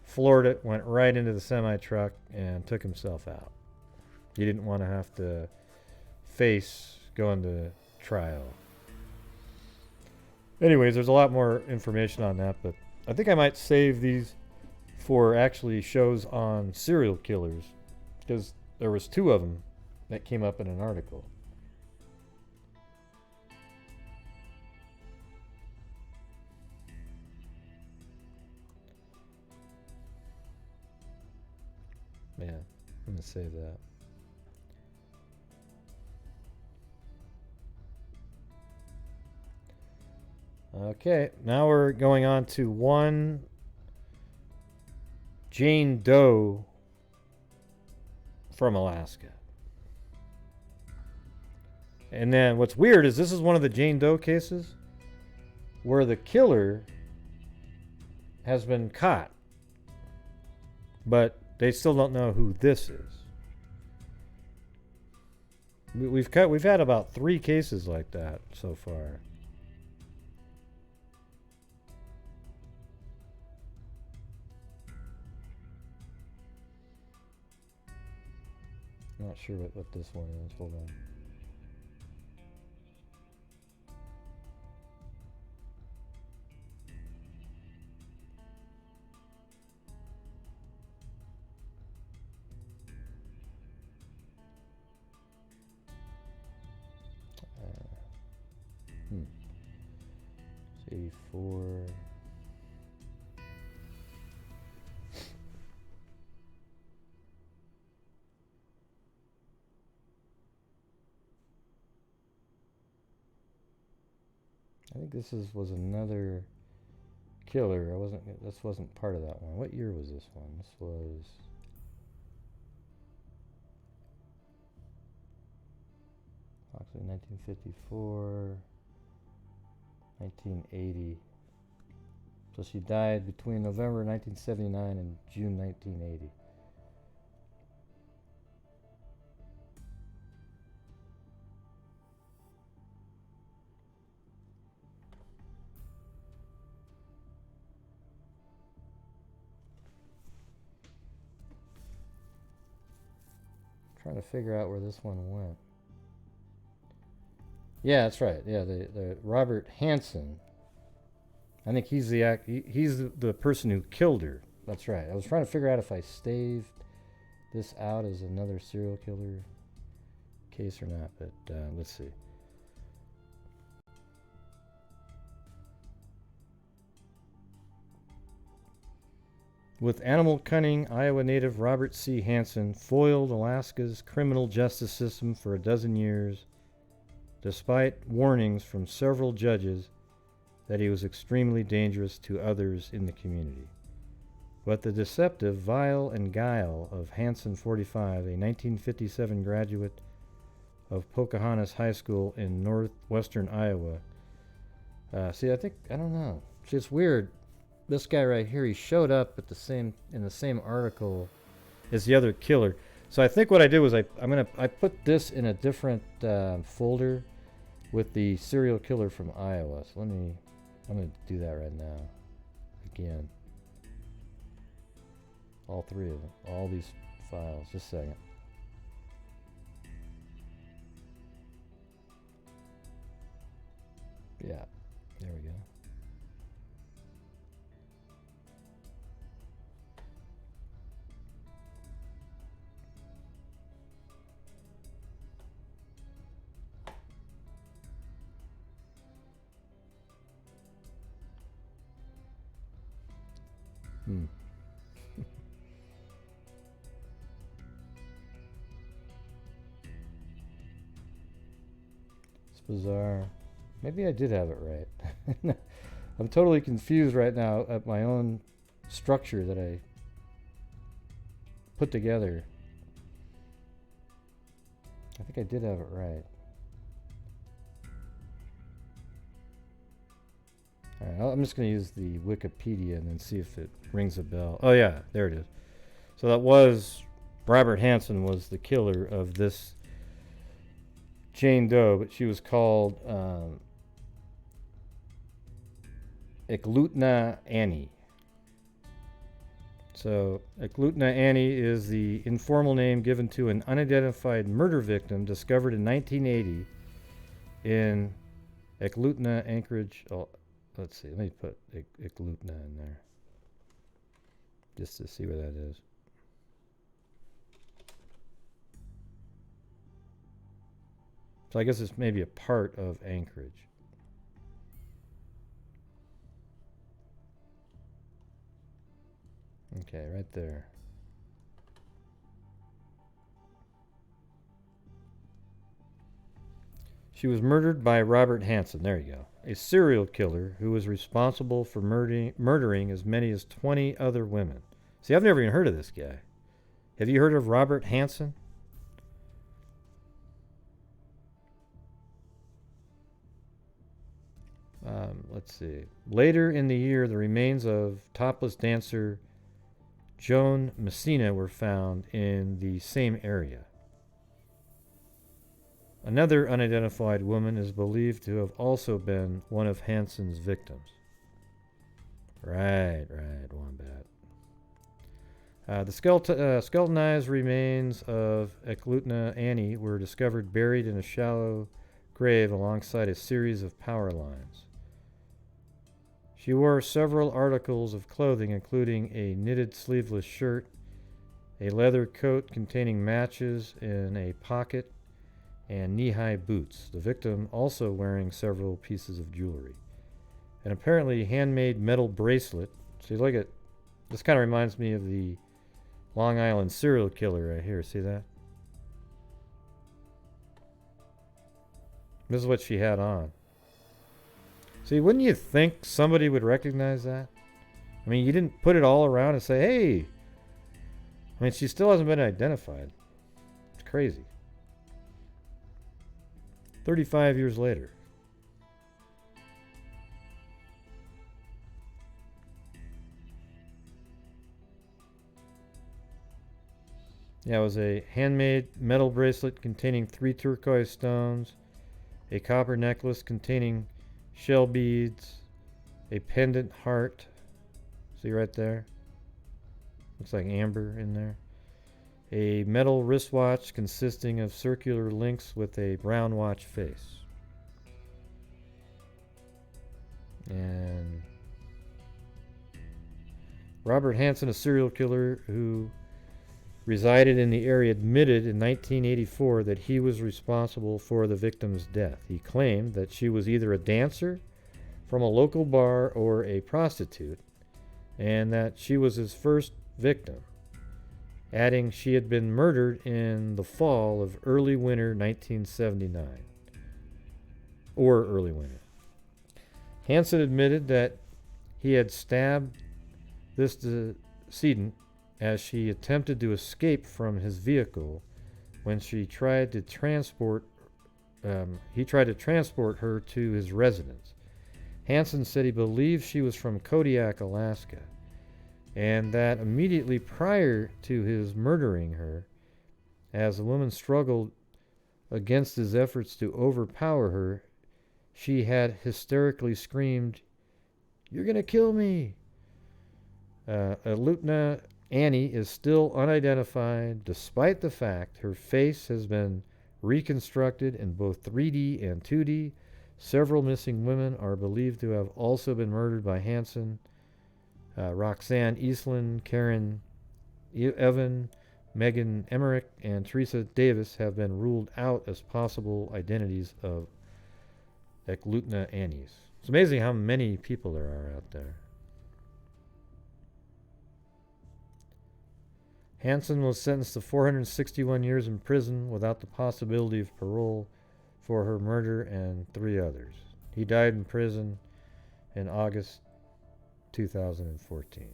floored it, went right into the semi-truck, and took himself out. He didn't want to have to face going to trial. Anyways, there's a lot more information on that, but I think I might save these for actually shows on serial killers, because there was 2 of them that came up in an article. Yeah, I'm going to save that. Okay, now we're going on to one Jane Doe from Alaska. And then what's weird is this is one of the Jane Doe cases where the killer has been caught, but they still don't know who this is. We've had about 3 cases like that so far. Not sure what this one is. Hold on. It's 84. I think this was another killer. This wasn't part of that one. What year was this one? This was actually 1954, 1980. So she died between November 1979 and June 1980. Trying to figure out where this one went. Yeah, that's right. Yeah, the Robert Hanssen. I think he's the person who killed her. That's right. I was trying to figure out if I staved this out as another serial killer case or not, but let's see. With animal cunning, Iowa native Robert C. Hansen foiled Alaska's criminal justice system for a dozen years, despite warnings from several judges that he was extremely dangerous to others in the community. But the deceptive vile and guile of Hansen 45, a 1957 graduate of Pocahontas High School in northwestern Iowa. I don't know. It's weird. This guy right here, he showed up in the same article as the other killer. So I think what I did was I put this in a different folder with the serial killer from Iowa. So I'm gonna do that right now. Again. All three of them. All these files. Just a second. Yeah. There we go. It's bizarre. Maybe I did have it right. I'm totally confused right now at my own structure that I put together. I think I did have it right. Alright, I'm just going to use the Wikipedia and then see if it rings a bell. Oh yeah, there it is. So that was Robert Hanssen was the killer of this Jane Doe, but she was called Eklutna Annie. So Eklutna Annie is the informal name given to an unidentified murder victim discovered in 1980 in Eklutna, Anchorage. Oh, let's see. Let me put Eklutna in there just to see where that is. So I guess it's maybe a part of Anchorage. Okay, right there. She was murdered by Robert Hanssen. There you go. A serial killer who was responsible for murdering as many as 20 other women. See, I've never even heard of this guy. Have you heard of Robert Hanssen? Let's see. Later in the year, the remains of topless dancer Joan Messina were found in the same area. Another unidentified woman is believed to have also been one of Hanssen's victims. Right, Wombat. The skeletonized remains of Eklutna Annie were discovered buried in a shallow grave alongside a series of power lines. She wore several articles of clothing, including a knitted sleeveless shirt, a leather coat containing matches in a pocket, and knee-high boots, the victim also wearing several pieces of jewelry. An apparently handmade metal bracelet. See, look at this, kind of reminds me of the Long Island serial killer right here. See that? This is what she had on. See, wouldn't you think somebody would recognize that? I mean, you didn't put it all around and say, hey. I mean, she still hasn't been identified. It's crazy. 35 years later. Yeah, it was a handmade metal bracelet containing 3 turquoise stones, a copper necklace containing shell beads, a pendant heart. See right there? Looks like amber in there. A metal wristwatch consisting of circular links with a brown watch face. And Robert Hanssen, a serial killer who resided in the area, admitted in 1984 that he was responsible for the victim's death. He claimed that she was either a dancer from a local bar or a prostitute, and that she was his first victim, adding she had been murdered in the fall of early winter 1979. Or early winter. Hansen admitted that he had stabbed this decedent as she attempted to escape from his vehicle when she tried to transport he tried to transport her to his residence. Hansen said he believed she was from Kodiak, Alaska, and that immediately prior to his murdering her, as the woman struggled against his efforts to overpower her, she had hysterically screamed, "You're gonna kill me!" Eklutna Annie is still unidentified, despite the fact her face has been reconstructed in both 3D and 2D. Several missing women are believed to have also been murdered by Hansen. Roxanne Eastland, Karen Evan, Megan Emmerich, and Teresa Davis have been ruled out as possible identities of Eklutna Annies. It's amazing how many people there are out there. Hansen was sentenced to 461 years in prison without the possibility of parole for her murder and 3 others. He died in prison in August 2014.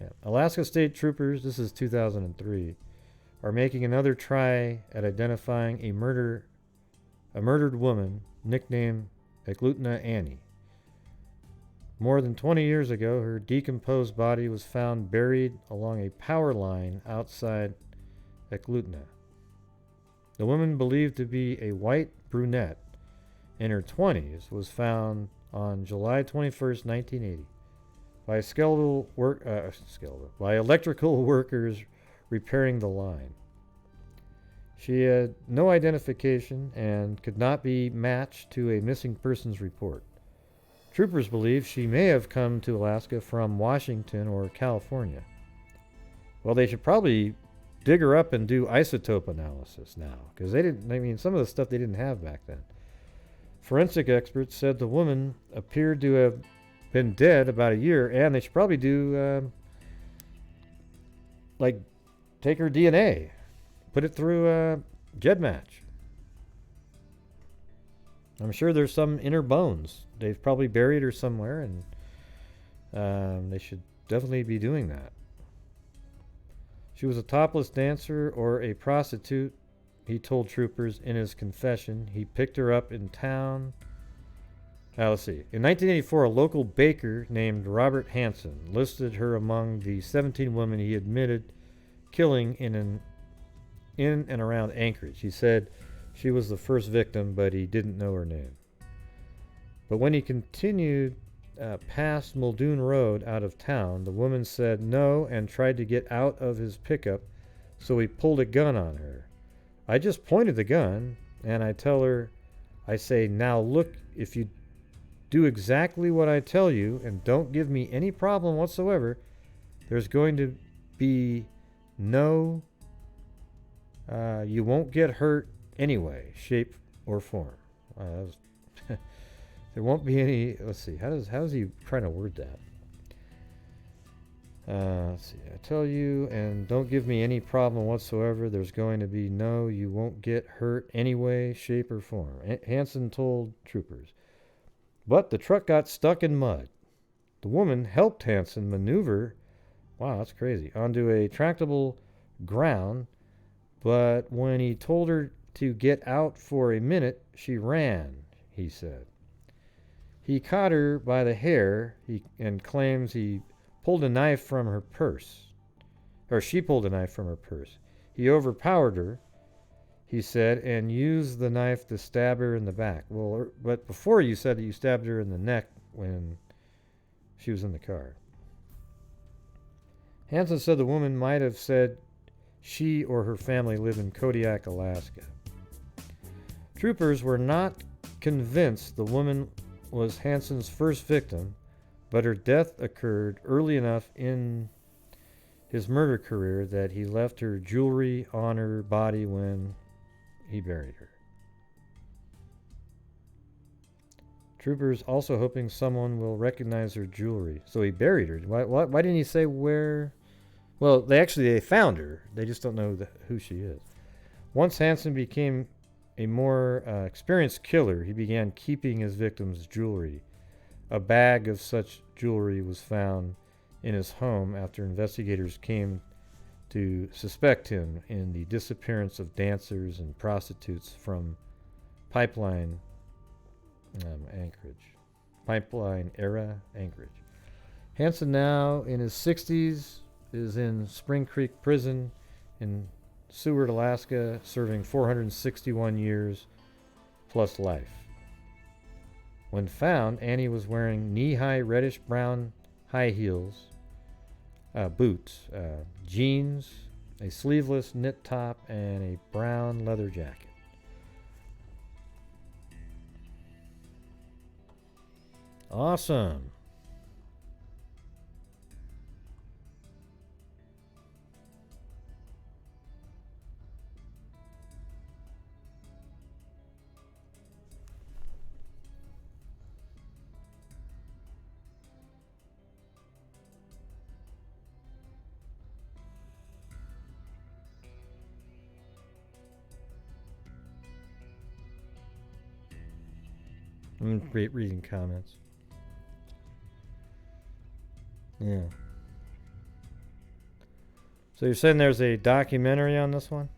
Yeah. Alaska State Troopers, this is 2003, are making another try at identifying a murdered woman nicknamed Eklutna Annie. More than 20 years ago, her decomposed body was found buried along a power line outside Eklutna. The woman, believed to be a white brunette in her 20s, was found on July 21st, 1980, by electrical workers repairing the line. She had no identification and could not be matched to a missing persons report. Troopers believe she may have come to Alaska from Washington or California. Well, they should probably dig her up and do isotope analysis now, because some of the stuff they didn't have back then. Forensic experts said the woman appeared to have been dead about a year, and they should probably do, take her DNA. Put it through GEDmatch. I'm sure there's some inner bones. They've probably buried her somewhere, and they should definitely be doing that. She was a topless dancer or a prostitute, he told troopers in his confession. He picked her up in town. Let's see. In 1984, a local baker named Robert Hansen listed her among the 17 women he admitted killing in and around Anchorage. He said she was the first victim, but he didn't know her name. But when he continued past Muldoon Road out of town, the woman said no and tried to get out of his pickup, so he pulled a gun on her. I just pointed the gun, and I tell her, I say, now look, if you do exactly what I tell you and don't give me any problem whatsoever, there's going to be no, you won't get hurt anyway, shape or form. There won't be any, let's see, how does he trying to word that? Let's see, I tell you and don't give me any problem whatsoever, there's going to be no, you won't get hurt anyway, shape or form. Hansen told troopers. But the truck got stuck in mud. The woman helped Hansen maneuver, wow, that's crazy, onto a tractable ground, but when he told her to get out for a minute, she ran, he said. He caught her by the hair and claims he pulled a knife from her purse. Or she pulled a knife from her purse. He overpowered her, he said, and used the knife to stab her in the back. Well, but before you said that you stabbed her in the neck when she was in the car. Hansen said the woman might have said she or her family lived in Kodiak, Alaska. Troopers were not convinced the woman was Hansen's first victim, but her death occurred early enough in his murder career that he left her jewelry on her body when he buried her. Troopers also hoping someone will recognize her jewelry. So he buried her. Why didn't he say where? Well, they found her. They just don't know who she is. Once Hansen became a more experienced killer, he began keeping his victims' jewelry. A bag of such jewelry was found in his home after investigators came to suspect him in the disappearance of dancers and prostitutes from Pipeline era Anchorage. Hansen, now in his 60s, is in Spring Creek Prison in Seward, Alaska, serving 461 years plus life. When found, Annie was wearing knee-high reddish-brown high heels, boots, jeans, a sleeveless knit top, and a brown leather jacket. Awesome. I'm reading comments. Yeah. So you're saying there's a documentary on this one?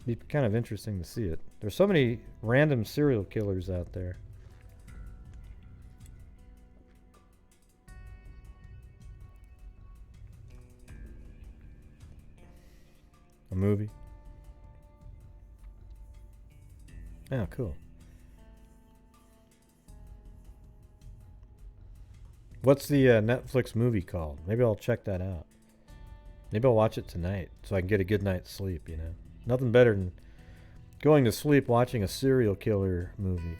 Be kind of interesting to see it. There's so many random serial killers out there. A movie? Oh, cool. What's the Netflix movie called? Maybe I'll check that out. Maybe I'll watch it tonight so I can get a good night's sleep, you know. Nothing better than going to sleep watching a serial killer movie.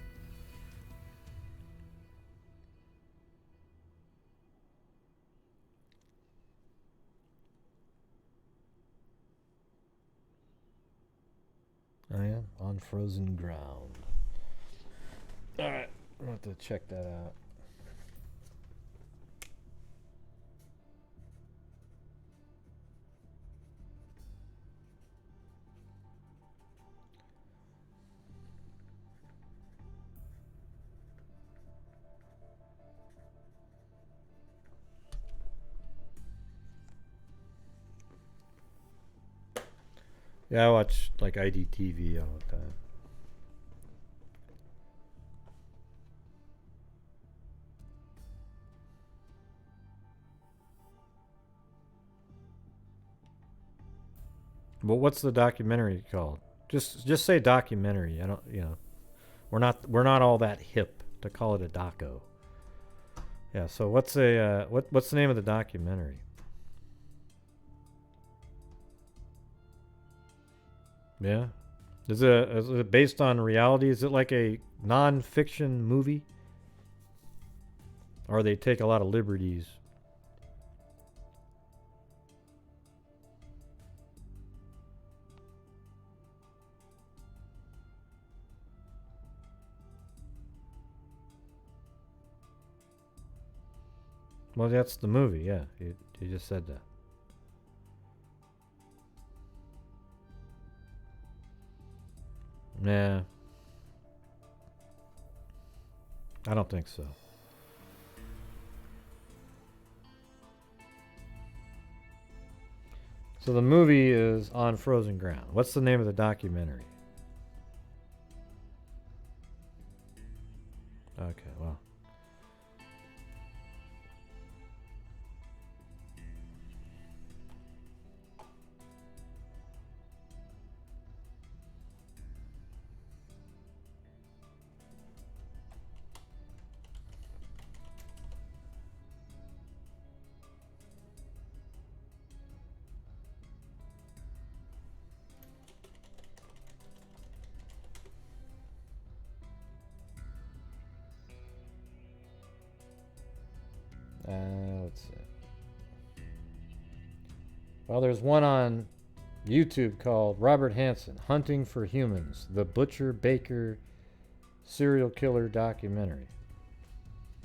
I am on frozen ground. Alright, I'll have to check that out. Yeah, I watch like IDTV all the time. But what's the documentary called? Just say documentary. I don't, you know. We're not all that hip to call it a doco. Yeah. So what's what's the name of the documentary? Yeah. Is it based on reality? Is it like a non-fiction movie? Or they take a lot of liberties? Well, that's the movie, yeah. You just said that. Nah. I don't think so. So the movie is On Frozen Ground. What's the name of the documentary? Okay, well. Let's see. Well, there's one on YouTube called Robert Hanssen, Hunting for Humans, the Butcher Baker Serial Killer Documentary.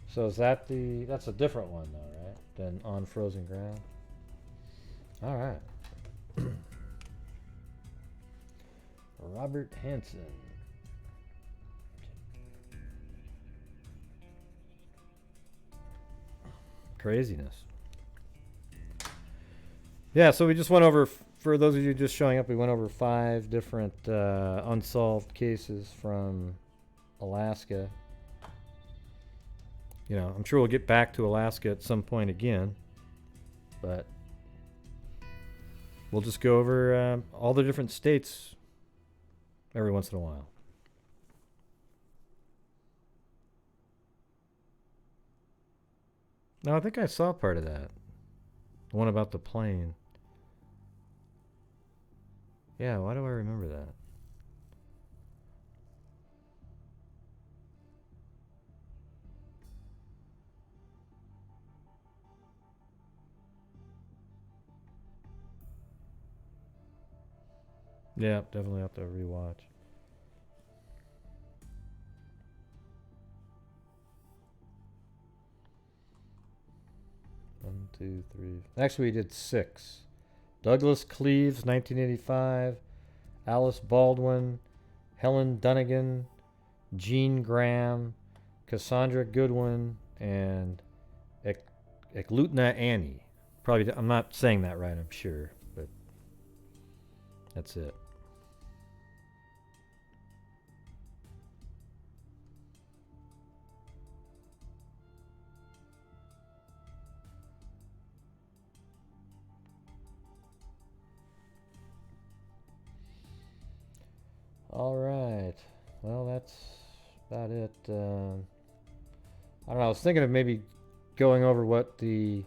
So is that that's a different one though, right? Than On Frozen Ground? All right. Robert Hanssen. Craziness. Yeah, so we just went over, for those of you just showing up, we went over 5 different unsolved cases from Alaska. You know, I'm sure we'll get back to Alaska at some point again, but we'll just go over all the different states every once in a while. No, I think I saw part of that. The one about the plane. Yeah, why do I remember that? Yeah, definitely have to rewatch. One, two, three. Actually, we did 6. Douglas Cleaves, 1985. Alice Baldwin. Helen Dunnigan. Jean Graham. Cassandra Goodwin. And Eklutna Annie. Probably, I'm not saying that right, I'm sure. But that's it. All right. Well, that's about it. I don't know. I was thinking of maybe going over what the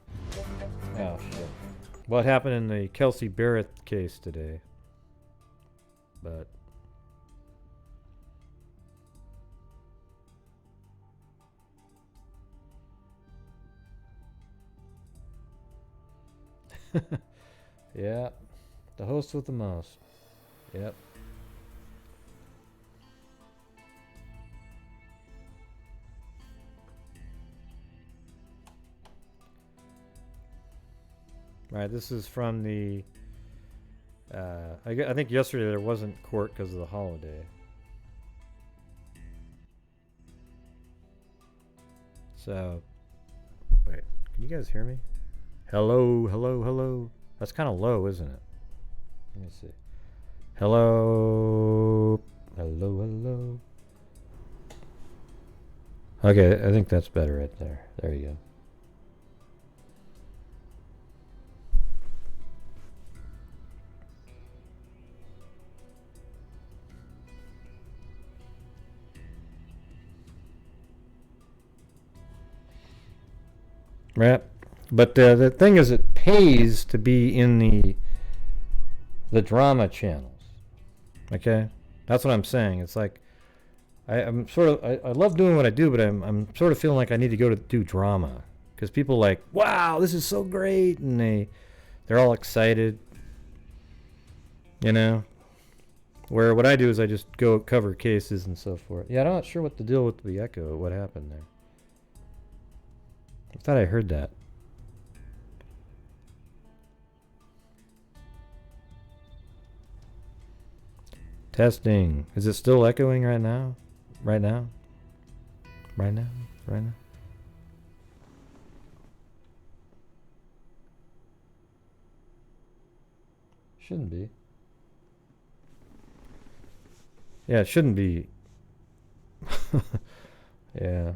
what happened in the Kelsey Barrett case today, but yeah, the host with the most. Yep. All right, this is from the. I think yesterday there wasn't court because of the holiday. So, wait, can you guys hear me? Hello, hello, hello. That's kind of low, isn't it? Let me see. Hello, hello, hello. Okay, I think that's better right there. There you go. Right. But the thing is, it pays to be in the drama channels. Okay? That's what I'm saying. It's like, I'm sort of, I love doing what I do, but I'm sort of feeling like I need to go to do drama. Because people like, wow, this is so great. And they're all excited. You know? Where what I do is I just go cover cases and so forth. Yeah, I'm not sure what the deal with the echo, what happened there. I thought I heard that. Testing. Is it still echoing right now? Right now? Right now? Right now? Shouldn't be. Yeah, it shouldn't be. Yeah.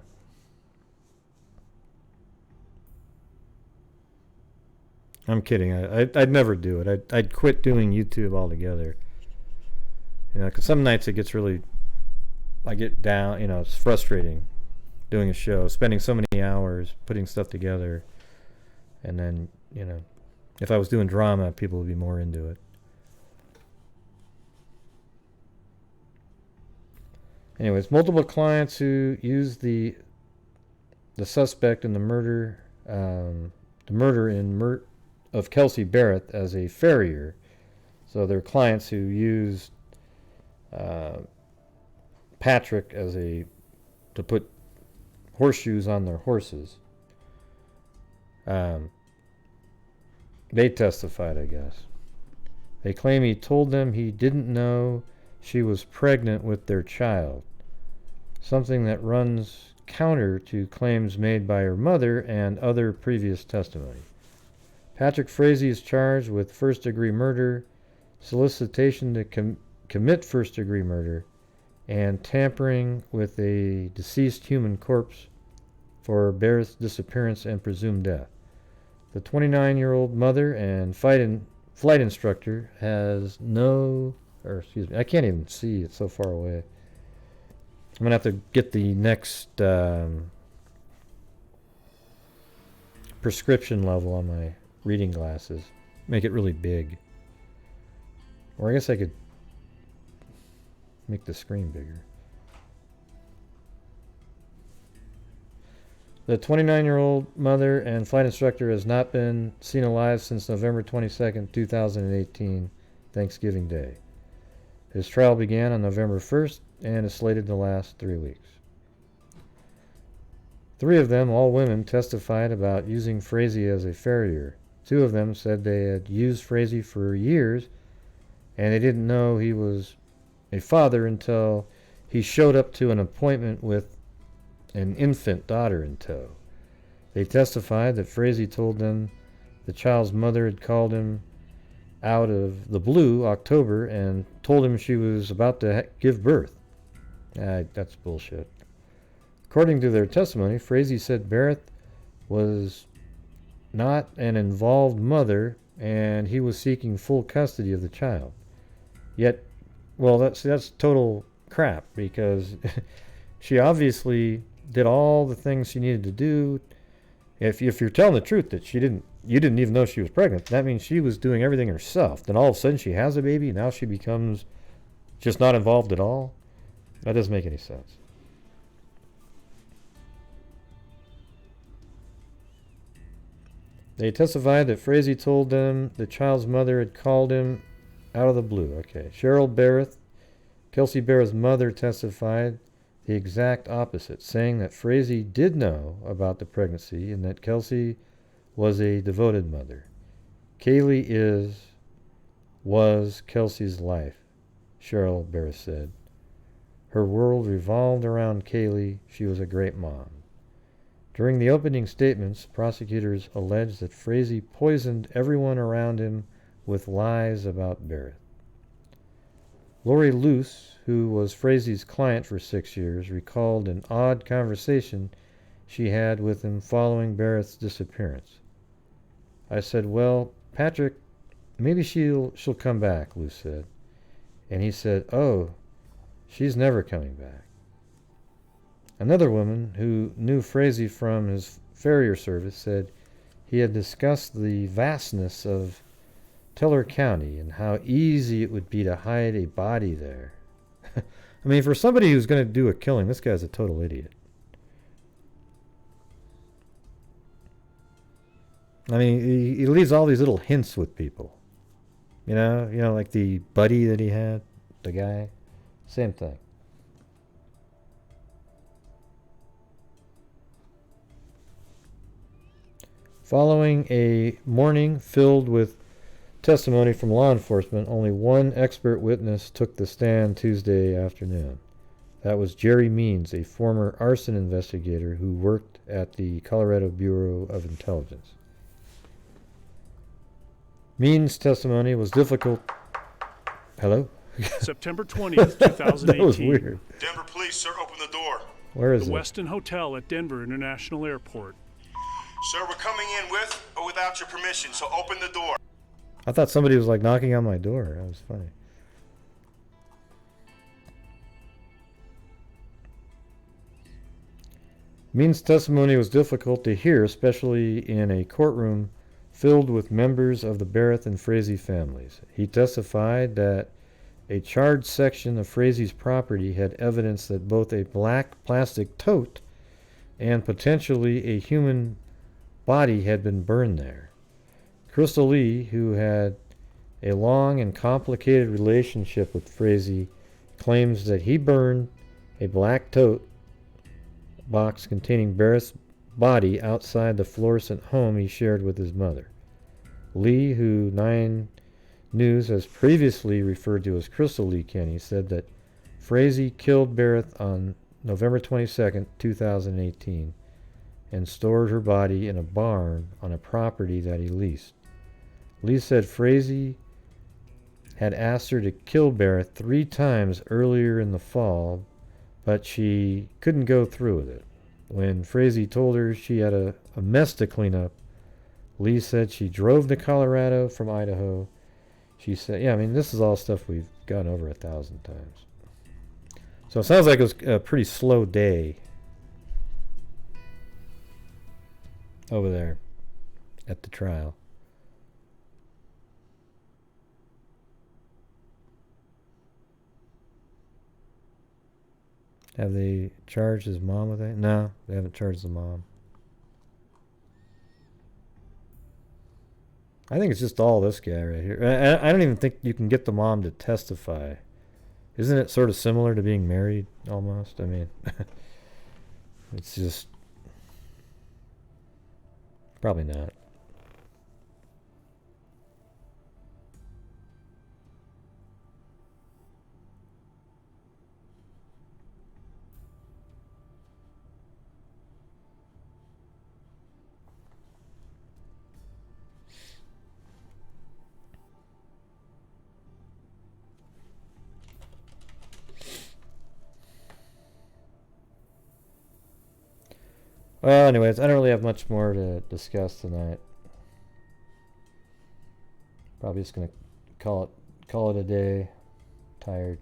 I'm kidding. I'd never do it. I'd quit doing YouTube altogether. You know, because some nights it gets really, I get down, you know, it's frustrating doing a show, spending so many hours putting stuff together. And then, you know, if I was doing drama, people would be more into it. Anyways, multiple clients who used the suspect in the murder of Kelsey Barrett as a farrier. So they're clients who used Patrick to put horseshoes on their horses. They testified, I guess. They claim he told them he didn't know she was pregnant with their child, something that runs counter to claims made by her mother and other previous testimony. Patrick Frazee is charged with first-degree murder, solicitation to commit first-degree murder, and tampering with a deceased human corpse for Barrett's disappearance and presumed death. The 29-year-old mother and flight instructor has no... Or, excuse me, I can't even see. It's so far away. I'm going to have to get the next prescription level on my reading glasses. Make it really big. Or I guess I could make the screen bigger. The 29-year-old mother and flight instructor has not been seen alive since November 22nd, 2018, Thanksgiving Day. His trial began on November 1st and is slated to last 3 weeks. 3 of them, all women, testified about using Frazee as a farrier. 2 of them said they had used Frazee for years and they didn't know he was a father until he showed up to an appointment with an infant daughter in tow. They testified that Frazee told them the child's mother had called him out of the blue October and told him she was about to give birth. That's bullshit. According to their testimony, Frazee said Barrett was not an involved mother and he was seeking full custody of the child. Yet, well, that's total crap, because she obviously did all the things she needed to do. If you're telling the truth that you didn't even know she was pregnant, that means she was doing everything herself. Then all of a sudden she has a baby, now she becomes just not involved at all? That doesn't make any sense. They testified that Frazee told them the child's mother had called him out of the blue. Okay. Cheryl Barrett, Kelsey Barrett's mother, testified the exact opposite, saying that Frazee did know about the pregnancy and that Kelsey was a devoted mother. Kaylee was Kelsey's life, Cheryl Barrett said. Her world revolved around Kaylee. She was a great mom. During the opening statements, prosecutors alleged that Frazee poisoned everyone around him with lies about Barrett. Lori Luce, who was Frazee's client for 6 years, recalled an odd conversation she had with him following Barrett's disappearance. I said, well, Patrick, maybe she'll come back, Luce said. And he said, oh, she's never coming back. Another woman who knew Frazee from his farrier service said he had discussed the vastness of Teller County and how easy it would be to hide a body there. I mean, for somebody who's going to do a killing, this guy's a total idiot. I mean, he leaves all these little hints with people. You know, like the buddy that he had, the guy. Same thing. Following a morning filled with testimony from law enforcement, only one expert witness took the stand Tuesday afternoon. That was Jerry Means, a former arson investigator who worked at the Colorado Bureau of Intelligence. Means' testimony was difficult. Hello? September 20th, 2018. That was weird. Denver police, sir, open the door. Where is it? The Westin Hotel at Denver International Airport. Sir, we're coming in with or without your permission, so open the door. I thought somebody was like knocking on my door. That was funny. Means' testimony was difficult to hear, especially in a courtroom filled with members of the Barrett and Frazee families. He testified that a charged section of Frazee's property had evidence that both a black plastic tote and potentially a human body had been burned there. Crystal Lee, who had a long and complicated relationship with Frazee, claims that he burned a black tote box containing Barrett's body outside the fluorescent home he shared with his mother. Lee, who 9 News has previously referred to as Crystal Lee Kenny, said that Frazee killed Barrett on November 22, 2018, and stored her body in a barn on a property that he leased. Lee said Frazee had asked her to kill Barrett 3 times earlier in the fall, but she couldn't go through with it. When Frazee told her she had a mess to clean up, Lee said she drove to Colorado from Idaho. She said, yeah, I mean, this is all stuff we've gone over 1,000 times. So it sounds like it was a pretty slow day over there at the trial. Have they charged his mom with that? No, they haven't charged the mom. I think it's just all this guy right here. I don't even think you can get the mom to testify. Isn't it sort of similar to being married, almost? I mean, it's just... Probably not. Well, anyways, I don't really have much more to discuss tonight. Probably just gonna call it a day. Tired.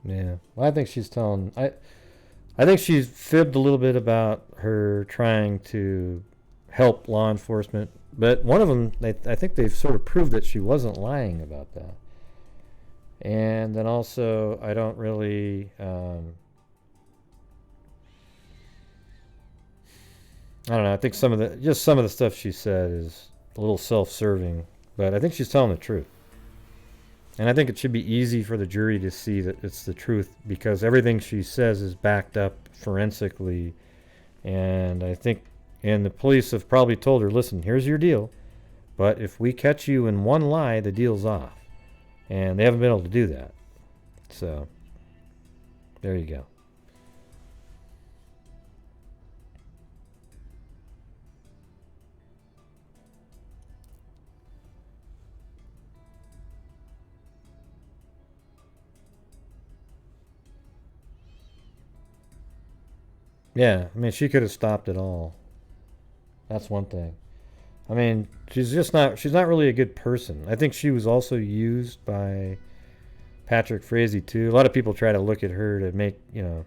Yeah. Well, I think she's telling... I think she's fibbed a little bit about her trying to help law enforcement. But one of them, I think they've sort of proved that she wasn't lying about that. And then also, I don't really... I don't know. I think some of the stuff she said is a little self-serving. But I think she's telling the truth. And I think it should be easy for the jury to see that it's the truth, because everything she says is backed up forensically. And I think, and the police have probably told her, listen, here's your deal, but if we catch you in one lie, the deal's off. And they haven't been able to do that. So, there you go. Yeah, I mean, she could have stopped it all. That's one thing. I mean, she's not really a good person. I think she was also used by Patrick Frazee too. A lot of people try to look at her to make, it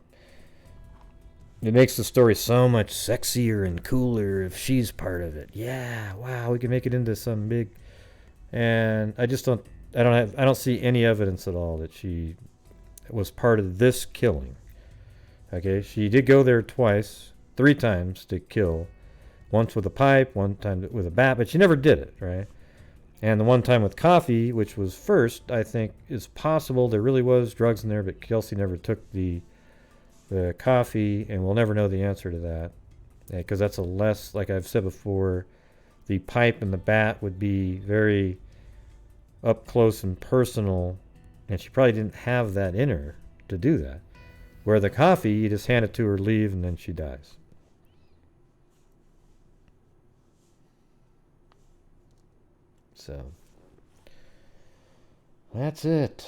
makes the story so much sexier and cooler if she's part of it. Yeah, wow, we can make it into some big, and I don't see any evidence at all that she was part of this killing. Okay, she did go there three times to kill. Once with a pipe, one time with a bat, but she never did it, right? And the one time with coffee, which was first, I think is possible. There really was drugs in there, but Kelsey never took the coffee, and we'll never know the answer to that. Because that's like I've said before, the pipe and the bat would be very up close and personal, and she probably didn't have that in her to do that. Where the coffee, you just hand it to her, leave, and then she dies. So that's it.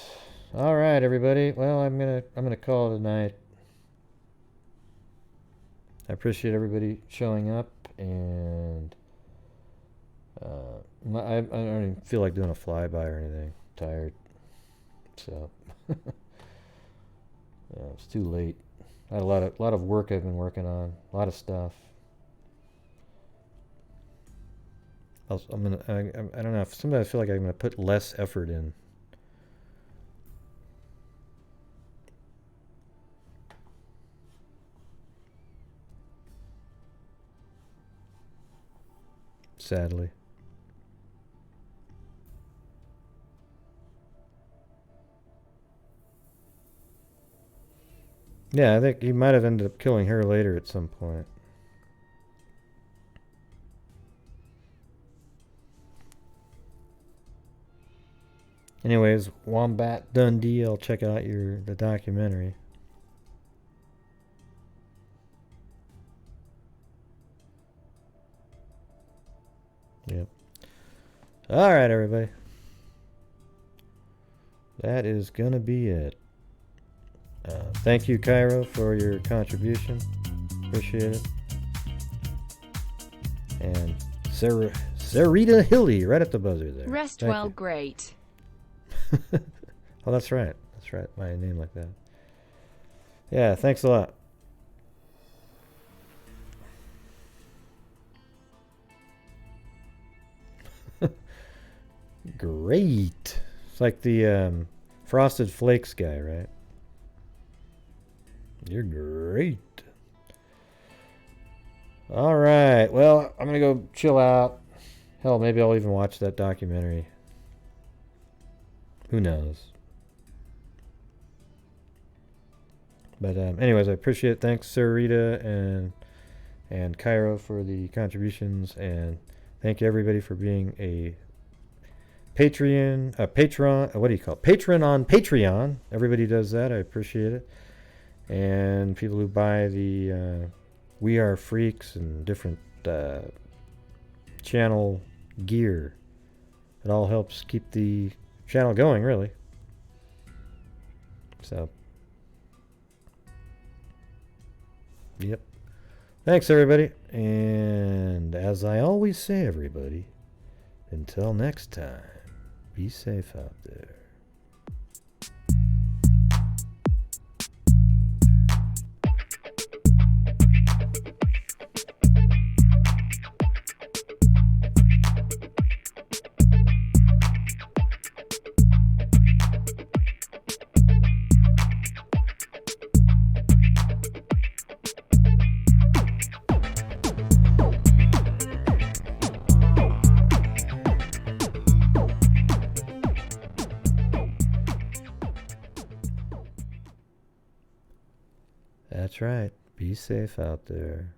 All right, everybody. Well, I'm gonna call it a night. I appreciate everybody showing up, and I don't even feel like doing a flyby or anything. I'm tired. So yeah, it's too late. I had a lot of work I've been working on. A lot of stuff. I don't know. Sometimes I feel like I'm gonna put less effort in. Sadly. Yeah, I think he might have ended up killing her later at some point. Anyways, Wombat Dundee, I'll check out the documentary. Yep. All right, everybody. That is going to be it. Thank you, Cairo, for your contribution. Appreciate it. And Sarita Hilly, right at the buzzer there. Rest Thank well, you. great. Oh, that's right. That's right. My name like that. Yeah, thanks a lot. Great. It's like the Frosted Flakes guy, right? You're great. All right. Well, I'm going to go chill out. Hell, maybe I'll even watch that documentary. Who knows? But anyways, I appreciate it. Thanks, Sarita and Cairo for the contributions, and thank you everybody for being a patron. What do you call it? Patron on Patreon. Everybody does that. I appreciate it. And people who buy the We Are Freaks and different channel gear. It all helps keep the channel going, really. So, yep. Thanks, everybody. And as I always say, everybody, until next time, be safe out there. That's right. Be safe out there.